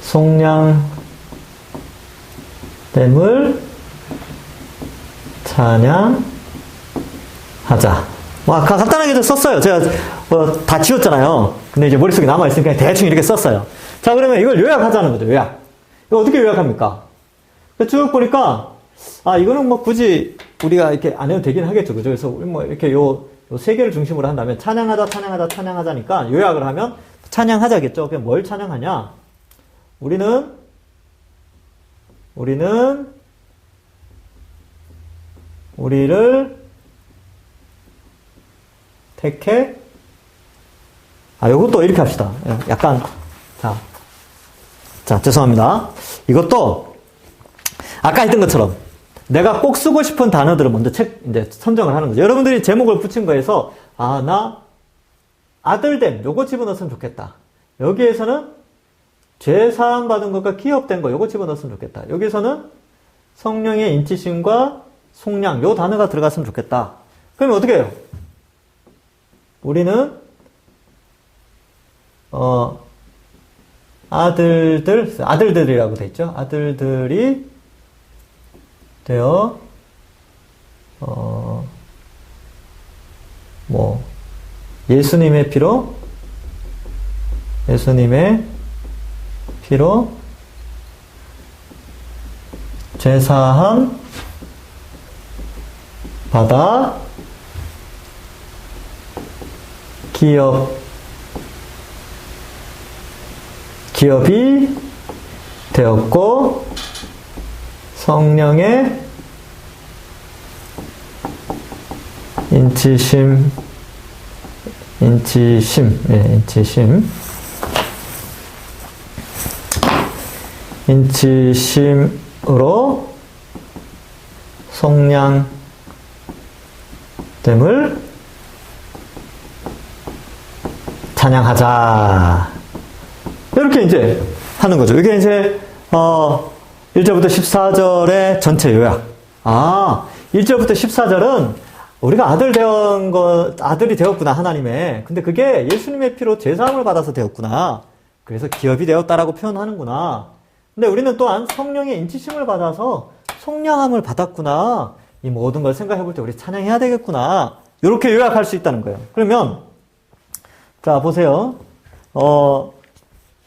속량됨을 찬양하자. 간단하게 썼어요. 제가 다 지웠잖아요. 근데 이제 머릿속에 남아있으니까 대충 이렇게 썼어요. 자, 그러면 이걸 요약하자는 거죠, 요약. 이거 어떻게 요약합니까? 쭉 보니까, 이거는 뭐 굳이 우리가 이렇게 안 해도 되긴 하겠죠. 그죠? 그래서 뭐 이렇게 요 세 개를 중심으로 한다면 찬양하자니까 요약을 하면 찬양하자겠죠. 그럼 뭘 찬양하냐? 우리는 우리를 택해. 요것도 이렇게 합시다. 약간, 자, 죄송합니다. 이것도, 아까 했던 것처럼, 내가 꼭 쓰고 싶은 단어들을 먼저 이제 선정을 하는 거죠. 여러분들이 제목을 붙인 거에서, 나, 아들됨, 요거 집어넣었으면 좋겠다. 여기에서는, 죄사함 받은 것과 기업된 거, 요거 집어넣었으면 좋겠다. 여기서는, 성령의 인치심과 속량, 요 단어가 들어갔으면 좋겠다. 그러면 어떻게 해요? 우리는 아들들이라고 돼 있죠. 아들들이 되어 예수님의 피로 제사함 받아 기업이 되었고 성령의 인치심으로 속량됨을 찬양하자. 이렇게 이제 하는 거죠. 이게 이제 1절부터 14절의 전체 요약. 1절부터 14절은 우리가 아들이 되었구나, 하나님의. 근데 그게 예수님의 피로 죄사함을 받아서 되었구나. 그래서 기업이 되었다라고 표현하는구나. 근데 우리는 또한 성령의 인치심을 받아서 속량함을 받았구나. 이 모든 걸 생각해 볼 때 우리 찬양해야 되겠구나. 이렇게 요약할 수 있다는 거예요. 그러면, 자, 보세요.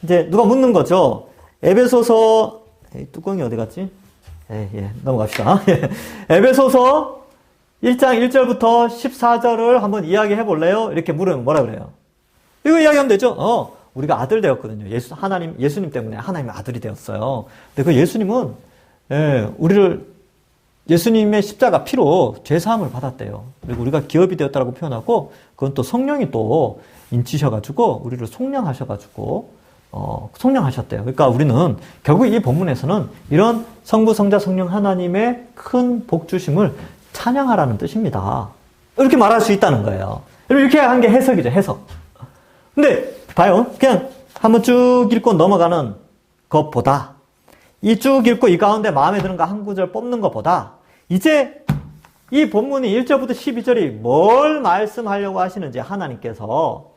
이제 누가 묻는 거죠. 에베소서, 뚜껑이 어디 갔지? 넘어갑시다. 에베소서 1장 1절부터 14절을 한번 이야기해 볼래요? 이렇게 물으면 뭐라 그래요? 이거 이야기하면 되죠? 우리가 아들 되었거든요. 예수님 때문에 하나님의 아들이 되었어요. 근데 그 예수님은, 예수님의 십자가 피로 죄사함을 받았대요. 그리고 우리가 기업이 되었다고 표현하고, 그건 또 성령이 또 인치셔가지고, 우리를 속량하셔가지고, 속량하셨대요. 그러니까 우리는 결국 이 본문에서는 이런 성부, 성자, 성령 하나님의 큰 복주심을 찬양하라는 뜻입니다. 이렇게 말할 수 있다는 거예요. 이렇게 한 게 해석이죠, 해석. 근데, 봐요. 그냥 한번 쭉 읽고 넘어가는 것보다, 이 쭉 읽고 이 가운데 마음에 드는 거 한 구절 뽑는 것보다, 이제 이 본문이 1절부터 12절이 뭘 말씀하려고 하시는지 하나님께서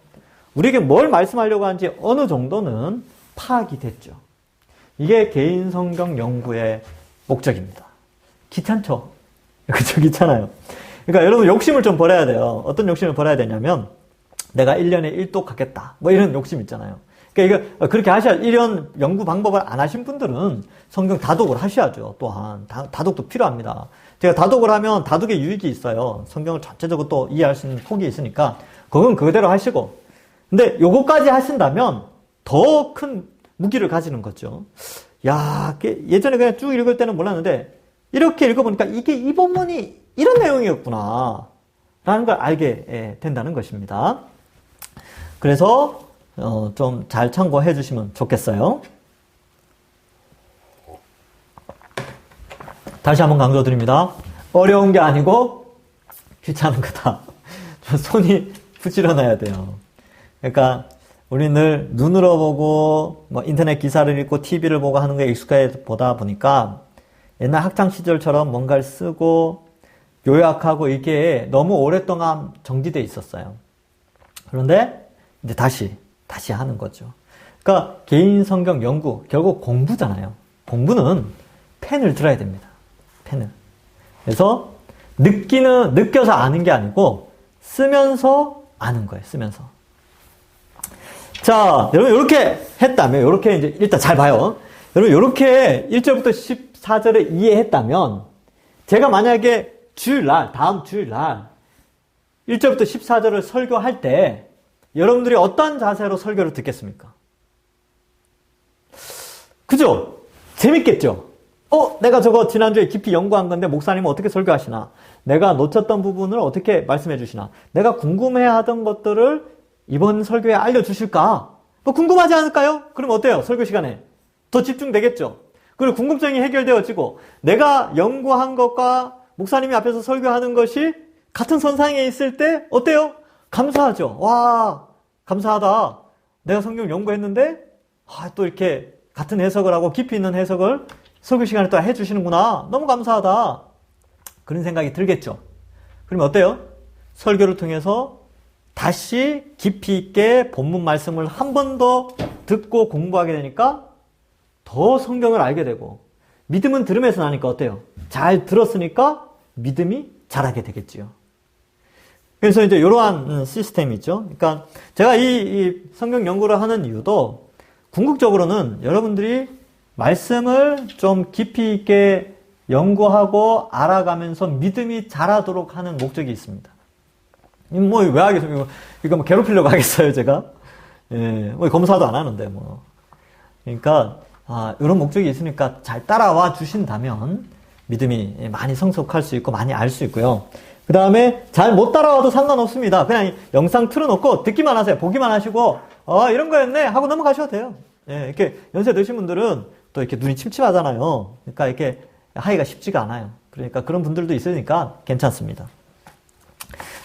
우리에게 뭘 말씀하려고 하는지 어느 정도는 파악이 됐죠. 이게 개인 성경 연구의 목적입니다. 귀찮죠? 그쵸, 귀찮아요. 그러니까 여러분 욕심을 좀 버려야 돼요. 어떤 욕심을 버려야 되냐면, 내가 1년에 1독 하겠다. 뭐 이런 욕심 있잖아요. 그러니까 이거 그렇게 이런 연구 방법을 안 하신 분들은 성경 다독을 하셔야죠. 또한 다독도 필요합니다. 제가 다독을 하면 다독의 유익이 있어요. 성경을 전체적으로 또 이해할 수 있는 폭이 있으니까 그건 그대로 하시고, 근데 요거까지 하신다면 더 큰 무기를 가지는 거죠. 예전에 그냥 쭉 읽을 때는 몰랐는데 이렇게 읽어보니까 이게 이 본문이 이런 내용이었구나 라는 걸 알게 된다는 것입니다. 그래서 좀 잘 참고해 주시면 좋겠어요. 다시 한번 강조드립니다. 어려운 게 아니고 귀찮은 거다. 손이 부지런해야 돼요. 그러니까 우리 늘 눈으로 보고 뭐 인터넷 기사를 읽고 TV를 보고 하는 거에 익숙해 보다 보니까 옛날 학창 시절처럼 뭔가를 쓰고 요약하고 이게 너무 오랫동안 정지돼 있었어요. 그런데 이제 다시 하는 거죠. 그러니까 개인 성경 연구, 결국 공부잖아요. 공부는 펜을 들어야 됩니다. 펜을. 그래서 느껴서 아는 게 아니고 쓰면서 아는 거예요. 쓰면서. 자, 여러분 이렇게 했다면, 이렇게 이제 일단 잘 봐요. 여러분 이렇게 1절부터 14절을 이해했다면, 제가 만약에 다음 주일날 1절부터 14절을 설교할 때 여러분들이 어떤 자세로 설교를 듣겠습니까? 그죠? 재밌겠죠? 내가 저거 지난주에 깊이 연구한 건데 목사님은 어떻게 설교하시나? 내가 놓쳤던 부분을 어떻게 말씀해 주시나? 내가 궁금해하던 것들을 이번 설교에 알려주실까? 뭐 궁금하지 않을까요? 그럼 어때요? 설교 시간에 더 집중되겠죠? 그리고 궁금증이 해결되어지고 내가 연구한 것과 목사님이 앞에서 설교하는 것이 같은 선상에 있을 때 어때요? 감사하죠. 와, 감사하다. 내가 성경 연구했는데 또 이렇게 같은 해석을 하고 깊이 있는 해석을 설교 시간에 또 해주시는구나. 너무 감사하다. 그런 생각이 들겠죠. 그러면 어때요? 설교를 통해서 다시 깊이 있게 본문 말씀을 한 번 더 듣고 공부하게 되니까 더 성경을 알게 되고, 믿음은 들음에서 나니까 어때요? 잘 들었으니까 믿음이 자라게 되겠지요. 그래서 이제 이러한 시스템이 있죠. 그러니까 제가 이 성경 연구를 하는 이유도 궁극적으로는 여러분들이 말씀을 좀 깊이 있게 연구하고 알아가면서 믿음이 자라도록 하는 목적이 있습니다. 뭐, 왜 하겠어요? 이거 뭐 괴롭히려고 하겠어요, 제가? 예, 뭐, 검사도 안 하는데, 뭐. 그러니까, 이런 목적이 있으니까 잘 따라와 주신다면, 믿음이 많이 성숙할 수 있고, 많이 알 수 있고요. 그 다음에, 잘 못 따라와도 상관없습니다. 그냥 영상 틀어놓고, 듣기만 하세요. 보기만 하시고, 이런 거였네? 하고 넘어가셔도 돼요. 예, 이렇게 연세 드신 분들은 또 이렇게 눈이 침침하잖아요. 그러니까 이렇게 하기가 쉽지가 않아요. 그러니까 그런 분들도 있으니까 괜찮습니다.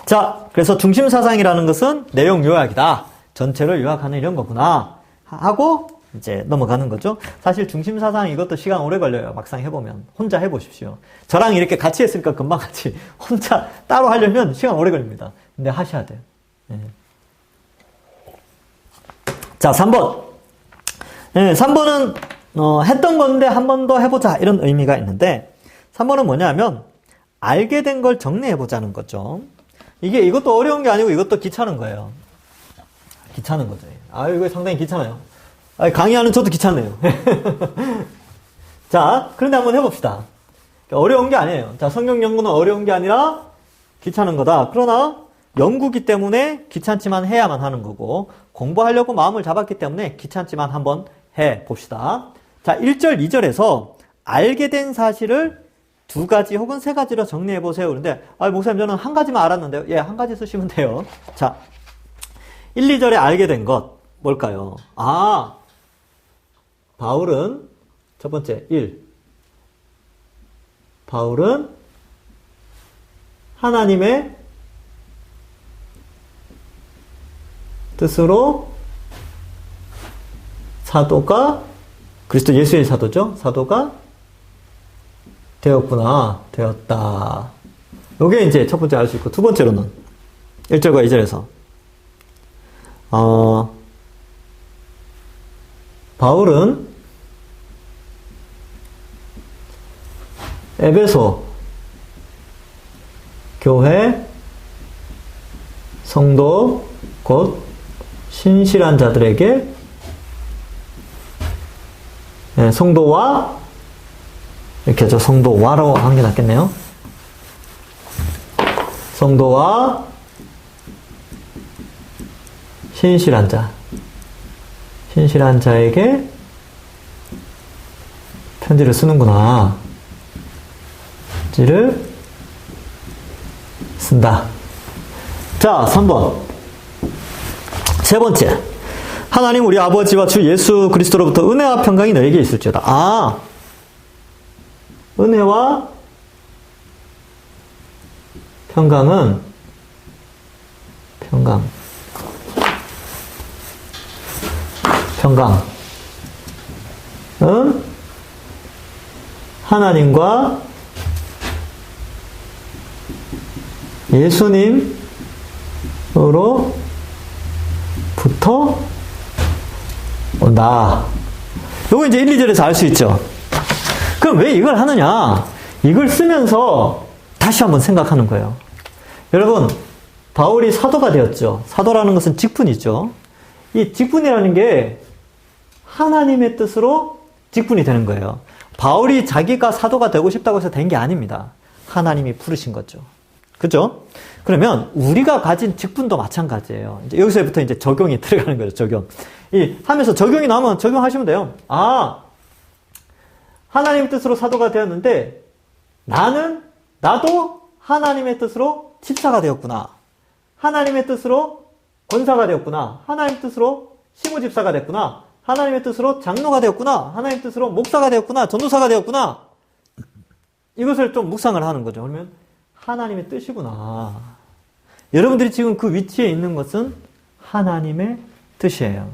자, 그래서 중심사상이라는 것은 내용 요약이다. 전체를 요약하는 이런 거구나. 하고 이제 넘어가는 거죠. 사실 중심사상 이것도 시간 오래 걸려요. 막상 해보면. 혼자 해보십시오. 저랑 이렇게 같이 했으니까 금방 같이. 혼자 따로 하려면 시간 오래 걸립니다. 근데 하셔야 돼요. 예. 자, 3번. 예, 3번은 했던 건데 한 번 더 해보자 이런 의미가 있는데 3번은 뭐냐면 알게 된 걸 정리해보자는 거죠. 이것도 어려운 게 아니고 이것도 귀찮은 거예요. 귀찮은 거죠. 이거 상당히 귀찮아요. 강의하는 저도 귀찮네요. 자, 그런데 한번 해봅시다. 어려운 게 아니에요. 자, 성경 연구는 어려운 게 아니라 귀찮은 거다. 그러나 연구기 때문에 귀찮지만 해야만 하는 거고 공부하려고 마음을 잡았기 때문에 귀찮지만 한번 해봅시다. 자, 1절, 2절에서 알게 된 사실을 2가지 혹은 3가지로 정리해보세요. 그런데, 목사님 저는 한 가지만 알았는데요. 예, 한 가지 쓰시면 돼요. 자, 1, 2절에 알게 된 것, 뭘까요? 바울은, 첫 번째, 1. 바울은 하나님의 뜻으로 사도가, 그리스도 예수의 사도죠? 사도가 되었다. 요게 이제 첫 번째 알 수 있고, 두 번째로는 1절과 2절에서 바울은 에베소 교회 성도 곧 신실한 자들에게 성도와 이렇게 하죠. 성도와로 하는 게 낫겠네요. 성도와 신실한 자에게 편지를 쓰는구나. 편지를 쓴다. 자, 3번. 세 번째. 하나님 우리 아버지와 주 예수 그리스도로부터 은혜와 평강이 너에게 있을지어다. 은혜와 평강은 하나님과 예수님으로부터 온다. 요거 이제 1, 2절에서 알 수 있죠. 그럼 왜 이걸 하느냐? 이걸 쓰면서 다시 한번 생각하는 거예요. 여러분, 바울이 사도가 되었죠. 사도라는 것은 직분이죠. 이 직분이라는 게 하나님의 뜻으로 직분이 되는 거예요. 바울이 자기가 사도가 되고 싶다고 해서 된 게 아닙니다. 하나님이 부르신 거죠. 그죠? 그러면 우리가 가진 직분도 마찬가지예요. 이제 여기서부터 이제 적용이 들어가는 거죠. 적용. 하면서 적용이 나오면 적용하시면 돼요. 하나님의 뜻으로 사도가 되었는데 나도 하나님의 뜻으로 집사가 되었구나. 하나님의 뜻으로 권사가 되었구나. 하나님의 뜻으로 시무집사가 됐구나. 하나님의 뜻으로 장로가 되었구나. 하나님의 뜻으로 목사가 되었구나. 전도사가 되었구나. 이것을 좀 묵상을 하는 거죠. 그러면 하나님의 뜻이구나. 여러분들이 지금 그 위치에 있는 것은 하나님의 뜻이에요.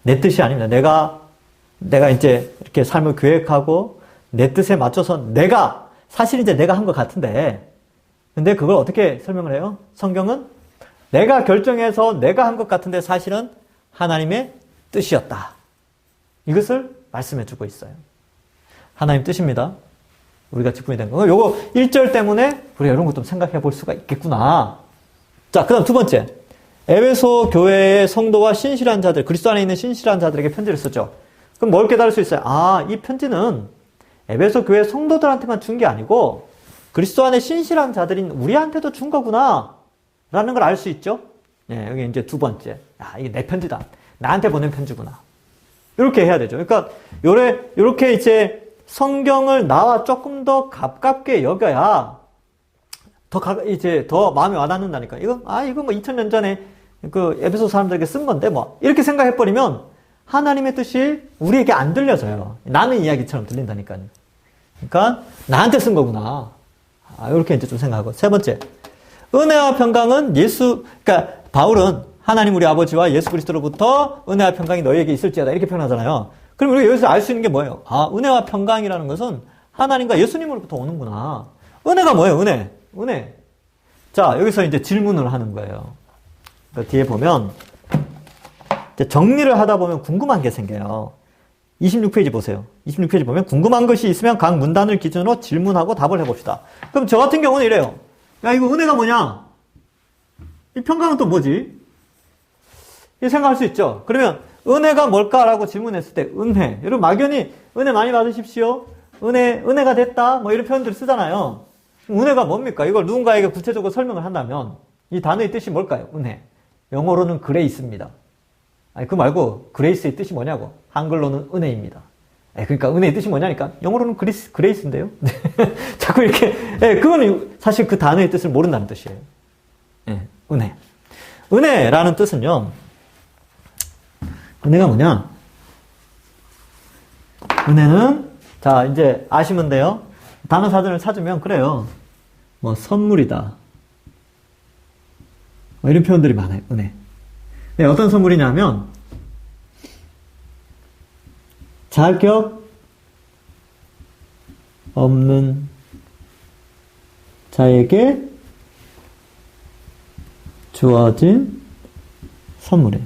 내 뜻이 아닙니다. 내가 이제 이렇게 삶을 계획하고 내 뜻에 맞춰서 사실 이제 내가 한 것 같은데, 근데 그걸 어떻게 설명을 해요? 성경은 내가 결정해서 내가 한 것 같은데 사실은 하나님의 뜻이었다. 이것을 말씀해 주고 있어요. 하나님 뜻입니다. 우리가 직분이 된 거. 요거 1절 때문에 우리가 이런 것 좀 생각해 볼 수가 있겠구나. 자, 그 다음 두 번째. 에베소 교회의 성도와 신실한 자들, 그리스도 안에 있는 신실한 자들에게 편지를 쓰죠. 그럼 뭘 깨달을 수 있어요? 이 편지는 에베소 교회 성도들한테만 준 게 아니고 그리스도 안에 신실한 자들인 우리한테도 준 거구나. 라는 걸 알 수 있죠? 예, 여기 이제 두 번째. 야, 이게 내 편지다. 나한테 보낸 편지구나. 이렇게 해야 되죠. 그러니까, 요렇게 이제 성경을 나와 조금 더 가깝게 여겨야 더 마음에 와닿는다니까. 이거 뭐 2000년 전에 그 에베소 사람들에게 쓴 건데 뭐. 이렇게 생각해버리면 하나님의 뜻이 우리에게 안 들려져요. 남의 이야기처럼 들린다니까요. 그러니까, 나한테 쓴 거구나. 이렇게 이제 좀 생각하고. 세 번째. 은혜와 평강은 그러니까 바울은 하나님 우리 아버지와 예수 그리스도로부터 은혜와 평강이 너희에게 있을지어다 이렇게 표현하잖아요. 그럼 우리가 여기서 알 수 있는 게 뭐예요? 은혜와 평강이라는 것은 하나님과 예수님으로부터 오는구나. 은혜가 뭐예요? 은혜. 자, 여기서 이제 질문을 하는 거예요. 그러니까 뒤에 보면 이제 정리를 하다 보면 궁금한 게 생겨요. 26페이지 보세요. 26페이지 보면 궁금한 것이 있으면 각 문단을 기준으로 질문하고 답을 해봅시다. 그럼 저 같은 경우는 이래요. 야, 이거 은혜가 뭐냐? 이 평강은 또 뭐지? 이 생각할 수 있죠. 그러면 은혜가 뭘까라고 질문했을 때 은혜. 여러분 막연히 은혜 많이 받으십시오. 은혜가 됐다. 뭐 이런 표현들을 쓰잖아요. 은혜가 뭡니까? 이걸 누군가에게 구체적으로 설명을 한다면 이 단어의 뜻이 뭘까요? 은혜. 영어로는 그레이스입니다. 아니 그 말고 그레이스의 뜻이 뭐냐고. 한글로는 은혜입니다. 그러니까 은혜의 뜻이 뭐냐니까. 영어로는 그레이스인데요. 자꾸 이렇게 그거는 사실 그 단어의 뜻을 모른다는 뜻이에요. 은혜. 은혜라는 뜻은요. 은혜가 뭐냐? 은혜는 자 이제 아시면 돼요. 단어 사전을 찾으면 그래요. 뭐 선물이다. 뭐 이런 표현들이 많아요. 은혜. 네, 어떤 선물이냐면 자격 없는 자에게 주어진 선물이에요.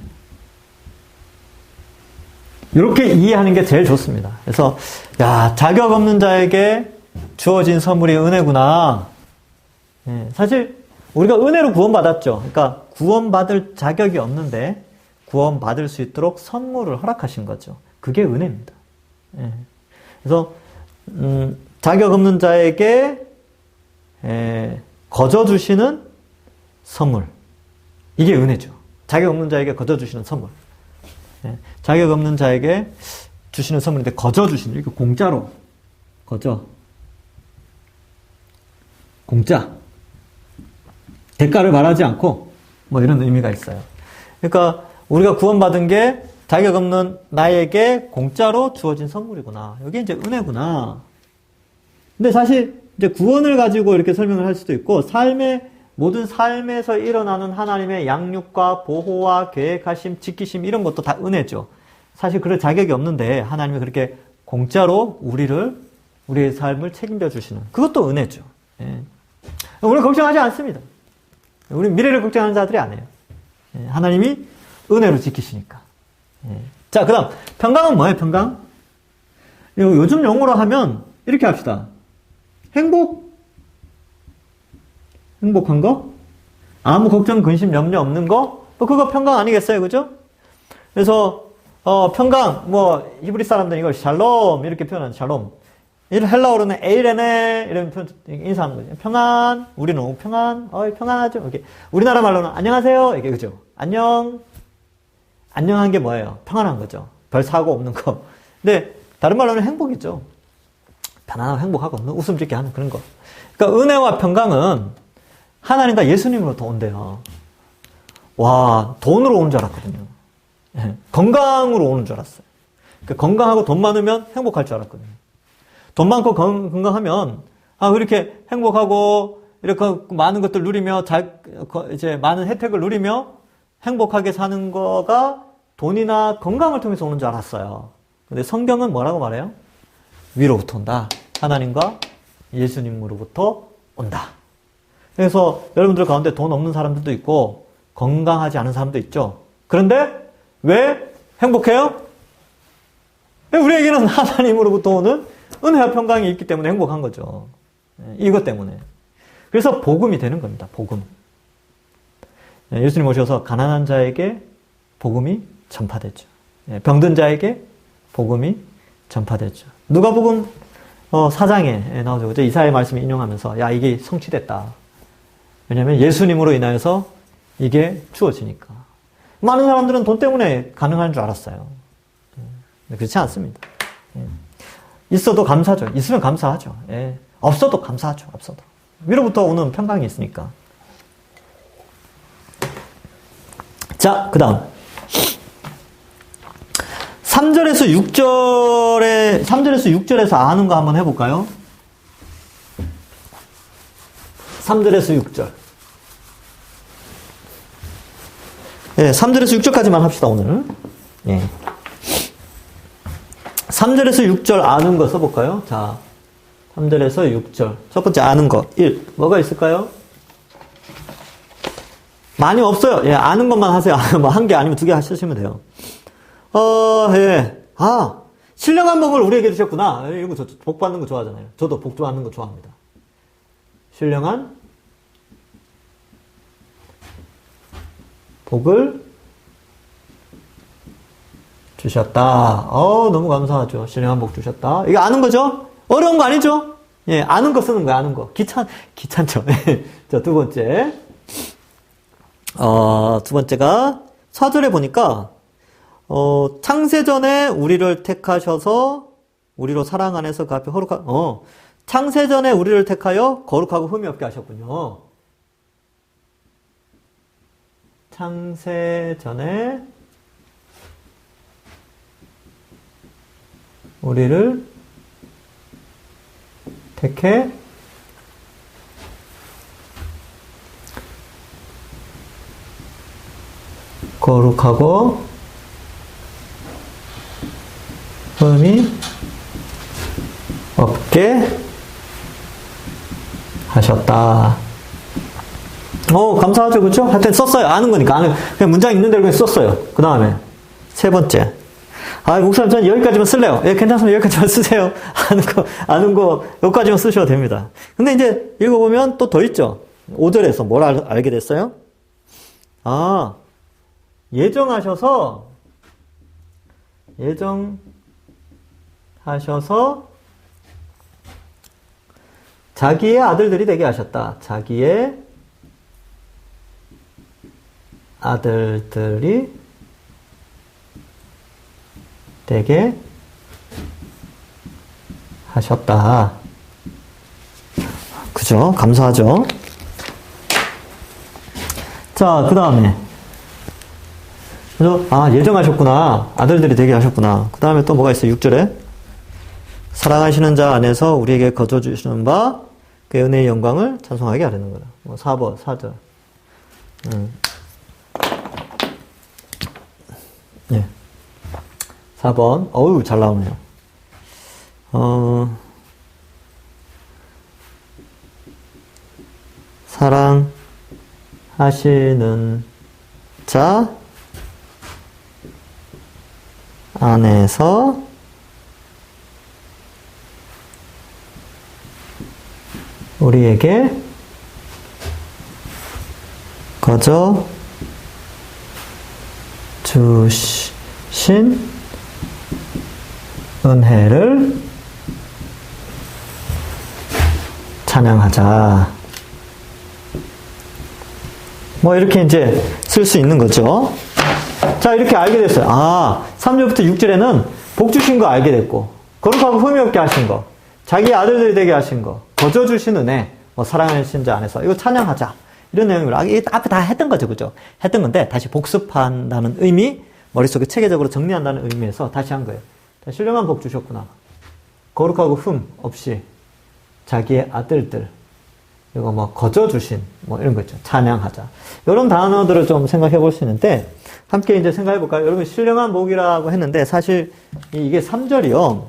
이렇게 이해하는 게 제일 좋습니다. 그래서 야, 자격 없는 자에게 주어진 선물이 은혜구나. 사실 우리가 은혜로 구원받았죠. 그러니까 구원받을 자격이 없는데 구원받을 수 있도록 선물을 허락하신 거죠. 그게 은혜입니다. 그래서 자격 없는 자에게 거저 주시는 선물. 이게 은혜죠. 자격 없는 자에게 거저 주시는 선물. 자격 없는 자에게 주시는 선물인데 거저 주시는, 이렇게 공짜로 거저, 공짜, 대가를 바라지 않고 뭐 이런 의미가 있어요. 그러니까 우리가 구원받은 게 자격 없는 나에게 공짜로 주어진 선물이구나. 이게 이제 은혜구나. 근데 사실 이제 구원을 가지고 이렇게 설명을 할 수도 있고, 모든 삶에서 일어나는 하나님의 양육과 보호와 계획하심, 지키심 이런 것도 다 은혜죠. 사실 그럴 자격이 없는데 하나님이 그렇게 공짜로 우리의 삶을 책임져 주시는, 그것도 은혜죠. 우리는 걱정하지 않습니다. 우리는 미래를 걱정하는 자들이 아니에요. 하나님이 은혜로 지키시니까. 자, 그 다음 평강은 뭐예요? 평강? 요즘 용어로 하면 이렇게 합시다. 행복한 거? 아무 걱정, 근심, 염려 없는 거? 뭐 그거 평강 아니겠어요? 그죠? 그래서 평강, 뭐 히브리 사람들은 이걸 샬롬 이렇게 표현하는 샬롬. 헬라어로는 에이레네 이런 표현 인사하는 거죠. 평안, 우리는 평안, 평안하죠. 이렇게 우리나라 말로는 안녕하세요. 이게 그죠? 안녕한 게 뭐예요? 평안한 거죠. 별 사고 없는 거. 근데 다른 말로는 행복이죠. 편안하고 행복하고 웃음 짓게 하는 그런 거. 그러니까 은혜와 평강은 하나님과 예수님으로부터 온대요. 와, 돈으로 오는 줄 알았거든요. 건강으로 오는 줄 알았어요. 그러니까 건강하고 돈 많으면 행복할 줄 알았거든요. 돈 많고 건강하면 이렇게 행복하고 이렇게 많은 것들 누리며 이제 많은 혜택을 누리며 행복하게 사는 거가 돈이나 건강을 통해서 오는 줄 알았어요. 근데 성경은 뭐라고 말해요? 위로부터 온다. 하나님과 예수님으로부터 온다. 그래서 여러분들 가운데 돈 없는 사람들도 있고 건강하지 않은 사람도 있죠. 그런데 왜 행복해요? 우리에게는 하나님으로부터 오는 은혜와 평강이 있기 때문에 행복한 거죠. 이것 때문에. 그래서 복음이 되는 겁니다. 복음. 예수님 오셔서 가난한 자에게 복음이 전파되죠. 병든 자에게 복음이 전파되죠. 누가복음 4장에 나오죠. 그죠? 이사야의 말씀을 인용하면서 야, 이게 성취됐다. 왜냐하면 예수님으로 인하여서 이게 주어지니까. 많은 사람들은 돈 때문에 가능한 줄 알았어요. 그렇지 않습니다. 있어도 감사죠. 있으면 감사하죠. 예. 없어도 감사하죠. 없어도. 위로부터 오는 평강이 있으니까. 자, 그 다음. 3절에서 6절에서 아는 거 한번 해볼까요? 3절에서 6절. 예, 3절에서 6절까지만 합시다, 오늘. 예. 3절에서 6절 아는 거 써볼까요? 자, 3절에서 6절. 첫 번째 아는 거. 1. 뭐가 있을까요? 많이 없어요. 예, 아는 것만 하세요. 뭐, 한 개 아니면 두 개 하시면 돼요. 예. 아, 신령한 복을 우리에게 주셨구나. 이거 저 복 받는 거 좋아하잖아요. 저도 복 받는 거 좋아합니다. 신령한 복을 주셨다. 너무 감사하죠. 신령한 복 주셨다. 이거 아는 거죠? 어려운 거 아니죠? 예, 아는 거 쓰는 거야, 아는 거. 귀찮죠? 자, 두 번째. 두 번째가 4절에 보니까, 창세전에 우리를 택하셔서, 우리로 사랑 안에서 그 앞에 창세전에 우리를 택하여 거룩하고 흠이 없게 하셨군요. 창세전에 우리를 택해 거룩하고 흠이 없게 하셨다. 감사하죠, 그렇죠? 하여튼 썼어요. 아는 거니까. 그냥 문장 있는 대로 그냥 썼어요. 그 다음에 세 번째. 목사님, 저는 여기까지만 쓸래요. 예, 괜찮습니다. 여기까지만 쓰세요. 아는 거, 여기까지만 쓰셔도 됩니다. 근데 이제 읽어보면 또 더 있죠. 5절에서 뭘 알게 됐어요? 예정하셔서 자기의 아들들이 되게 하셨다. 자기의 아들들이 되게 하셨다. 그죠? 감사하죠? 자, 그 다음에. 그죠? 예정하셨구나. 아들들이 되게 하셨구나. 그 다음에 또 뭐가 있어요? 6절에. 사랑하시는 자 안에서 우리에게 거저주시는 바, 그 은혜의 영광을 찬송하게 하려는 거다. 4번, 4절. 예. 4번. 어우, 잘 나오네요. 사랑하시는 자 안에서 우리에게 거저 주신 은혜를 찬양하자. 이렇게 이제 쓸 수 있는 거죠. 자, 이렇게 알게 됐어요. 3절부터 6절에는 복 주신 거 알게 됐고, 거룩하고 흠이 없게 하신 거, 자기 아들들이 되게 하신 거, 거저 주신 은혜, 사랑하신 자 안에서, 이거 찬양하자. 이런 내용을 앞에 다 했던 거죠. 그죠? 했던 건데, 다시 복습한다는 의미, 머릿속에 체계적으로 정리한다는 의미에서 다시 한 거예요. 신령한 복 주셨구나. 거룩하고 흠 없이 자기의 아들들, 이거 거저 주신, 이런 거 있죠. 찬양하자. 이런 단어들을 좀 생각해 볼 수 있는데, 함께 이제 생각해 볼까요? 여러분, 신령한 복이라고 했는데, 사실 이게 3절이요.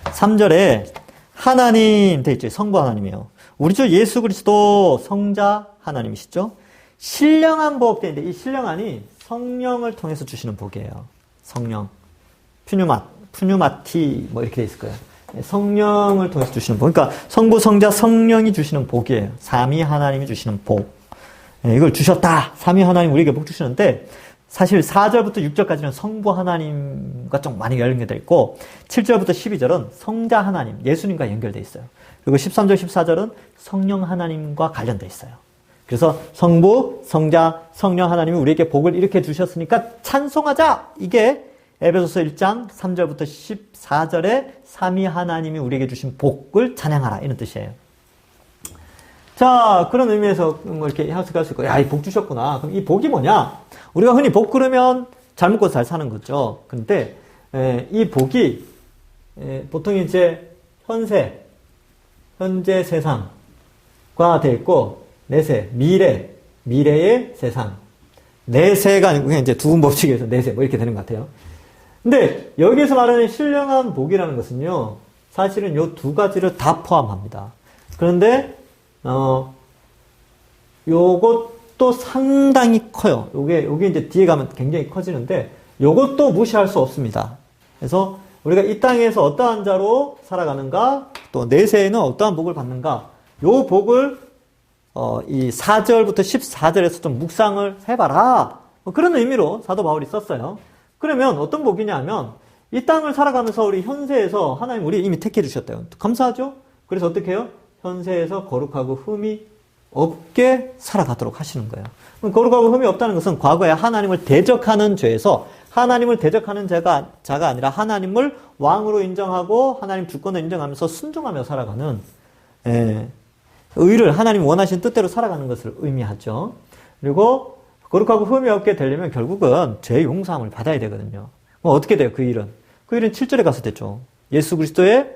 3절에 하나님 돼 있죠. 성부 하나님이에요. 우리 주 예수 그리스도 성자 하나님이시죠. 신령한 복 돼 있는데, 이 신령한이 성령을 통해서 주시는 복이에요. 성령. 푸뉴마티, 이렇게 돼 있을 거예요. 성령을 통해서 주시는 복. 그러니까 성부, 성자, 성령이 주시는 복이에요. 삼위 하나님이 주시는 복. 이걸 주셨다. 삼위 하나님 우리에게 복 주시는데, 사실 4절부터 6절까지는 성부 하나님과 좀 많이 연결되어 있고, 7절부터 12절은 성자 하나님, 예수님과 연결되어 있어요. 그리고 13절, 14절은 성령 하나님과 관련되어 있어요. 그래서 성부, 성자, 성령 하나님이 우리에게 복을 이렇게 주셨으니까 찬송하자! 이게 에베소서 1장 3절부터 14절에 삼위 하나님이 우리에게 주신 복을 찬양하라 이런 뜻이에요. 자, 그런 의미에서 뭐 이렇게 해석할 수 있고, 야, 이 복 주셨구나. 그럼 이 복이 뭐냐? 우리가 흔히 복 그러면 잘 먹고 잘 사는 거죠. 근데 이 복이 보통 이제 현재 세상과 되어 있고, 내세, 미래의 세상. 내세가 아니고 그냥 이제 두분 법칙에서 내세 뭐 이렇게 되는 것 같아요. 근데 여기서 말하는 신령한 복이라는 것은요, 사실은 요 두 가지를 다 포함합니다. 그런데 요것도 상당히 커요. 요게 이제 뒤에 가면 굉장히 커지는데, 요것도 무시할 수 없습니다. 그래서 우리가 이 땅에서 어떠한 자로 살아가는가, 또 내세에는 어떠한 복을 받는가, 요 복을 이 4절부터 14절에서 좀 묵상을 해봐라. 그런 의미로 사도 바울이 썼어요. 그러면 어떤 복이냐면, 이 땅을 살아가면서 우리 현세에서 하나님 우리 이미 택해 주셨대요. 감사하죠? 그래서 어떻게 해요? 현세에서 거룩하고 흠이 없게 살아가도록 하시는 거예요. 거룩하고 흠이 없다는 것은 과거에 하나님을 대적하는 죄에서 하나님을 대적하는 자가 아니라 하나님을 왕으로 인정하고 하나님 주권을 인정하면서 순종하며 살아가는 의를 하나님 원하신 뜻대로 살아가는 것을 의미하죠. 그리고 거룩하고 흠이 없게 되려면 결국은 죄 용서함을 받아야 되거든요. 그럼 어떻게 돼요? 그 일은 7절에 가서 되죠. 예수 그리스도의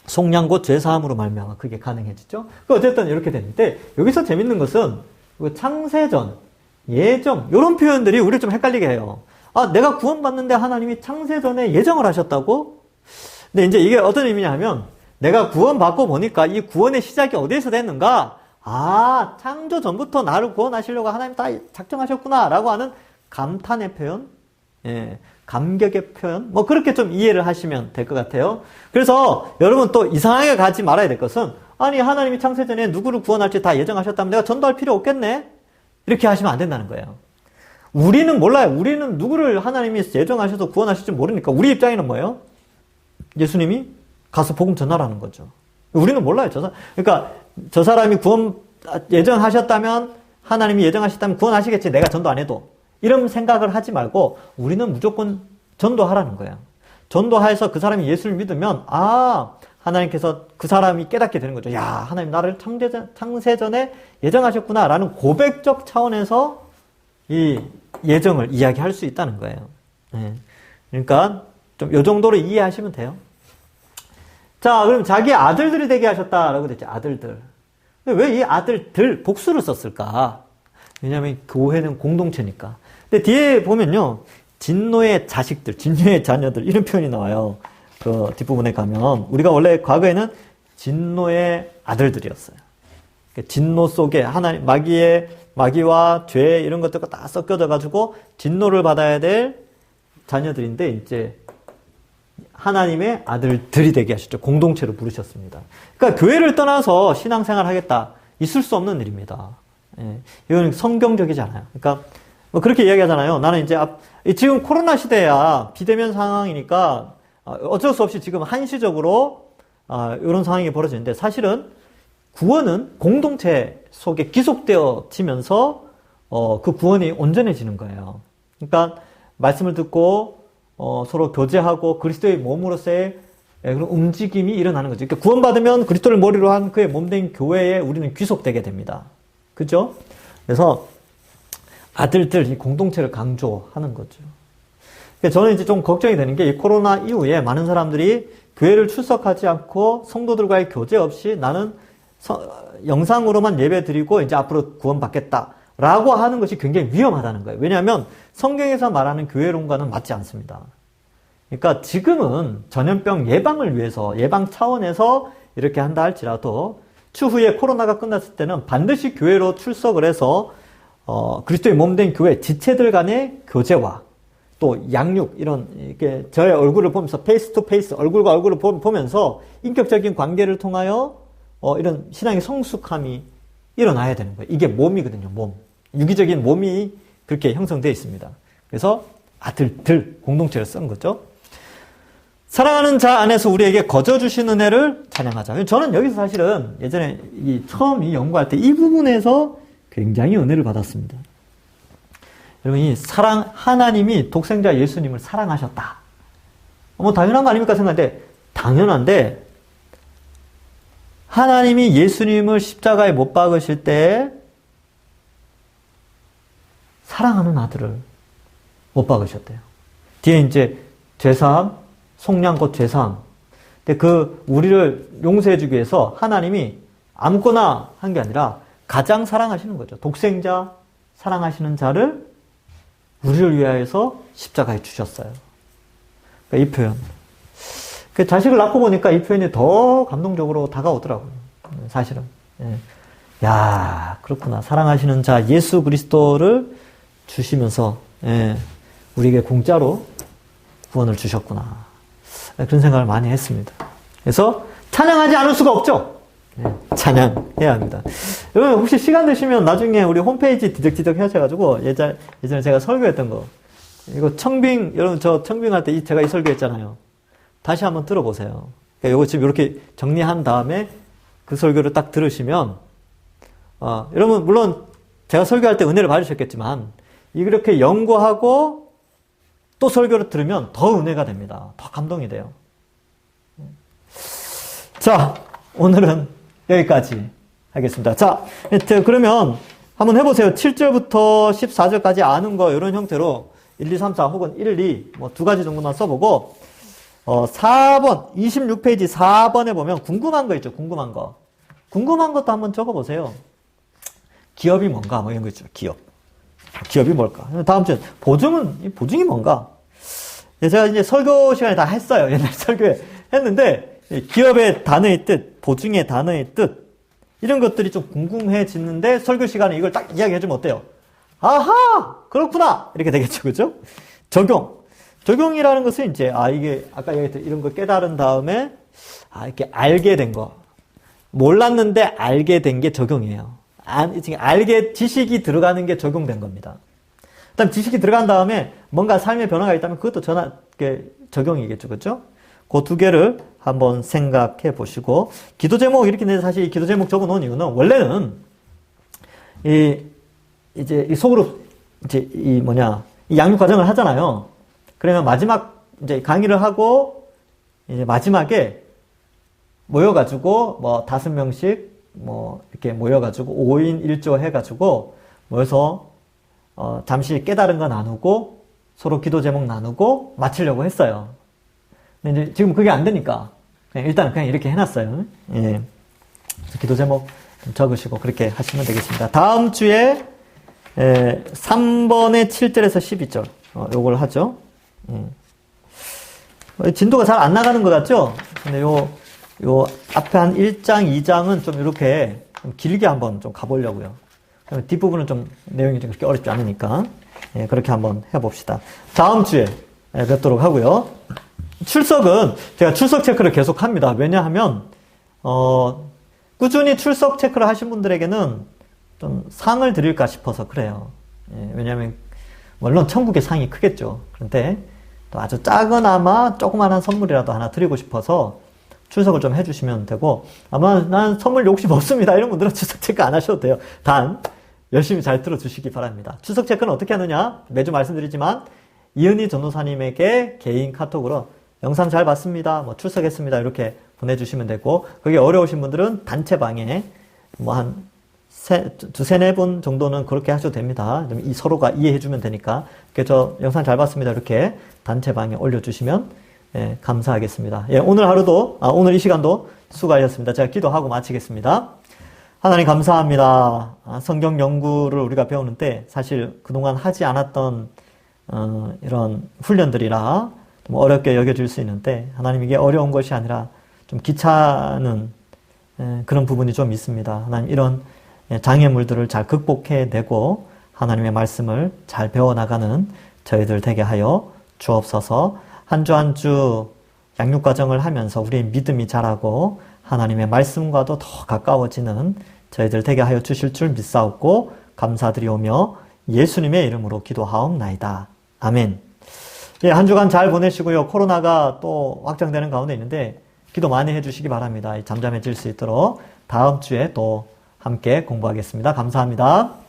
속량 곧 죄사함으로 말미암아 그게 가능해지죠. 어쨌든 이렇게 되는데, 여기서 재밌는 것은 창세전, 예정 이런 표현들이 우리를 좀 헷갈리게 해요. 아, 내가 구원받는데 하나님이 창세전에 예정을 하셨다고? 근데 이제 이게 어떤 의미냐 하면, 내가 구원받고 보니까 이 구원의 시작이 어디에서 됐는가? 아, 창조 전부터 나를 구원하시려고 하나님 다 작정하셨구나 라고 하는 감탄의 표현, 감격의 표현, 뭐 그렇게 좀 이해를 하시면 될 것 같아요. 그래서 여러분 또 이상하게 가지 말아야 될 것은, 아니 하나님이 창세전에 누구를 구원할지 다 예정하셨다면 내가 전도할 필요 없겠네? 이렇게 하시면 안 된다는 거예요. 우리는 몰라요. 우리는 누구를 하나님이 예정하셔서 구원하실지 모르니까 우리 입장에는 뭐예요? 예수님이 가서 복음 전하라는 거죠. 우리는 몰라요. 그러니까 저 사람이 구원 예정하셨다면, 하나님이 예정하셨다면 구원하시겠지. 내가 전도 안 해도. 이런 생각을 하지 말고 우리는 무조건 전도하라는 거예요. 전도해서 그 사람이 예수를 믿으면, 아, 하나님께서 그 사람이 깨닫게 되는 거죠. 야, 하나님 나를 창세전에 예정하셨구나 라는 고백적 차원에서 이 예정을 이야기할 수 있다는 거예요. 그러니까 좀 요 정도로 이해하시면 돼요. 자, 그럼 자기 아들들이 되게 하셨다라고 됐죠. 아들들. 왜 이 아들들 복수를 썼을까? 왜냐하면 교회는 공동체니까. 근데 뒤에 보면요, 진노의 자식들, 진노의 자녀들 이런 표현이 나와요. 그 뒷부분에 가면 우리가 원래 과거에는 진노의 아들들이었어요. 진노 속에 하나님 마귀와 죄 이런 것들과 다 섞여져 가지고 진노를 받아야 될 자녀들인데, 이제 하나님의 아들들이 되게 하셨죠. 공동체로 부르셨습니다. 그러니까 교회를 떠나서 신앙생활 하겠다, 있을 수 없는 일입니다. 이건 성경적이잖아요. 그러니까 뭐 그렇게 이야기하잖아요. 나는 이제 지금 코로나 시대야 비대면 상황이니까 어쩔 수 없이 지금 한시적으로 이런 상황이 벌어지는데, 사실은 구원은 공동체 속에 기속되어지면서 그 구원이 온전해지는 거예요. 그러니까 말씀을 듣고 서로 교제하고 그리스도의 몸으로서의 그런 움직임이 일어나는 거죠. 그러니까 구원받으면 그리스도를 머리로 한 그의 몸된 교회에 우리는 귀속되게 됩니다. 그죠? 그래서 아들들, 이 공동체를 강조하는 거죠. 그러니까 저는 이제 좀 걱정이 되는 게, 이 코로나 이후에 많은 사람들이 교회를 출석하지 않고 성도들과의 교제 없이 나는 영상으로만 예배 드리고 이제 앞으로 구원받겠다라고 하는 것이 굉장히 위험하다는 거예요. 왜냐하면 성경에서 말하는 교회론과는 맞지 않습니다. 그러니까 지금은 전염병 예방을 위해서, 예방 차원에서 이렇게 한다 할지라도, 추후에 코로나가 끝났을 때는 반드시 교회로 출석을 해서 그리스도의 몸된 교회 지체들 간의 교제와 또 양육, 이런 이렇게 저의 얼굴을 보면서 페이스 투 페이스, 얼굴과 얼굴을 보면서 인격적인 관계를 통하여 이런 신앙의 성숙함이 일어나야 되는 거예요. 이게 몸이거든요. 몸. 유기적인 몸이 그렇게 형성되어 있습니다. 그래서 아들들 공동체를 쓴 거죠. 사랑하는 자 안에서 우리에게 거저 주신 은혜를 찬양하자. 저는 여기서 사실은 예전에 처음 연구할 때 이 부분에서 굉장히 은혜를 받았습니다. 여러분, 이 하나님이 독생자 예수님을 사랑하셨다. 뭐 당연한 거 아닙니까 생각하는데, 당연한데, 하나님이 예수님을 십자가에 못 박으실 때 사랑하는 아들을 못 박으셨대요. 뒤에 이제 죄사함, 속량 곧 죄사함. 근데 우리를 용서해주기 위해서 하나님이 아무거나 한 게 아니라 가장 사랑하시는 거죠. 독생자 사랑하시는 자를 우리를 위하여서 십자가에 주셨어요. 그러니까 이 표현. 그 자식을 낳고 보니까 이 표현이 더 감동적으로 다가오더라고요. 사실은. 예. 야, 그렇구나. 사랑하시는 자 예수 그리스도를 주시면서 우리에게 공짜로 구원을 주셨구나. 그런 생각을 많이 했습니다. 그래서 찬양하지 않을 수가 없죠. 찬양해야 합니다. 여러분 혹시 시간 되시면 나중에 우리 홈페이지 디덕디덕 하셔가지고 예전에 제가 설교했던 거 이거 여러분 저 청빙할 때 제가 이 설교했잖아요. 다시 한번 들어보세요. 그러니까 이거 지금 이렇게 정리한 다음에 그 설교를 딱 들으시면 여러분 물론 제가 설교할 때 은혜를 받으셨겠지만 이렇게 연구하고 또 설교를 들으면 더 은혜가 됩니다. 더 감동이 돼요. 자, 오늘은 여기까지 하겠습니다. 자, 그러면 한번 해보세요. 7절부터 14절까지 아는 거 이런 형태로 1, 2, 3, 4 혹은 1, 2 뭐 두 가지 정도만 써보고 4번 26페이지 4번에 보면 궁금한 거 있죠. 궁금한 거. 궁금한 것도 한번 적어보세요. 기업이 뭔가 뭐 이런 거 있죠. 기업이 뭘까? 다음 주에 보증이 뭔가? 제가 이제 설교 시간에 다 했어요. 옛날 설교에 했는데 기업의 단어의 뜻, 보증의 단어의 뜻 이런 것들이 좀 궁금해지는데 설교 시간에 이걸 딱 이야기해주면 어때요? 아하! 그렇구나! 이렇게 되겠죠. 그죠? 적용이라는 것은 이제 이게 아까 얘기했던 이런 거 깨달은 다음에 이렇게 알게 된 거. 몰랐는데 알게 된 게 적용이에요. 지식이 들어가는 게 적용된 겁니다. 그다음 지식이 들어간 다음에 뭔가 삶의 변화가 있다면 그것도 적용이겠죠. 그렇죠? 그 두 개를 한번 생각해 보시고 기도 제목 이렇게 내서 사실 이 기도 제목 적어 놓은 이유는 원래는 이제 이 소그룹 이 양육 과정을 하잖아요. 그러면 마지막 이제 강의를 하고 이제 마지막에 모여가지고 뭐 5명씩 이렇게 모여가지고 5인 1조 해가지고 모여서 잠시 깨달은 거 나누고 서로 기도 제목 나누고 마치려고 했어요. 근데 이제 지금 그게 안 되니까 일단 그냥 이렇게 해놨어요. 예. 기도 제목 좀 적으시고 그렇게 하시면 되겠습니다. 다음 주에 3번의 7절에서 12절 요걸 하죠. 진도가 잘 안 나가는 것 같죠? 근데 요 앞에 한 1장, 2장은 좀 이렇게 좀 길게 한번 좀 가보려고요. 뒷부분은 좀 내용이 좀 그렇게 어렵지 않으니까 그렇게 한번 해봅시다. 다음 주에 뵙도록 하고요. 출석은 제가 출석 체크를 계속 합니다. 왜냐하면 꾸준히 출석 체크를 하신 분들에게는 좀 상을 드릴까 싶어서 그래요. 왜냐하면 물론 천국의 상이 크겠죠. 그런데 또 아주 작은아마 조그만한 선물이라도 하나 드리고 싶어서 출석을 좀 해주시면 되고 아마 난 선물 욕심 없습니다. 이런 분들은 출석 체크 안 하셔도 돼요. 단 열심히 잘 들어주시기 바랍니다. 출석 체크는 어떻게 하느냐? 매주 말씀드리지만 이은희 전도사님에게 개인 카톡으로 영상 잘 봤습니다. 뭐 출석했습니다. 이렇게 보내주시면 되고 그게 어려우신 분들은 단체방에 뭐 한 두세 네 분 정도는 그렇게 하셔도 됩니다. 서로가 이해해주면 되니까. 저 영상 잘 봤습니다. 이렇게 단체방에 올려주시면 감사하겠습니다. 오늘 하루도, 오늘 이 시간도 수고하셨습니다. 제가 기도하고 마치겠습니다. 하나님 감사합니다. 성경 연구를 우리가 배우는 때 사실 그동안 하지 않았던 이런 훈련들이라 좀 어렵게 여겨질 수 있는데 하나님 이게 어려운 것이 아니라 좀 귀찮은 그런 부분이 좀 있습니다. 하나님 이런 장애물들을 잘 극복해내고 하나님의 말씀을 잘 배워나가는 저희들 되게 하여 주옵소서. 한 주 한 주 양육과정을 하면서 우리의 믿음이 자라고 하나님의 말씀과도 더 가까워지는 저희들 되게 하여 주실 줄 믿사옵고 감사드리오며 예수님의 이름으로 기도하옵나이다. 아멘. 예, 한 주간 잘 보내시고요. 코로나가 또 확장되는 가운데 있는데 기도 많이 해주시기 바랍니다. 잠잠해질 수 있도록 다음 주에 또 함께 공부하겠습니다. 감사합니다.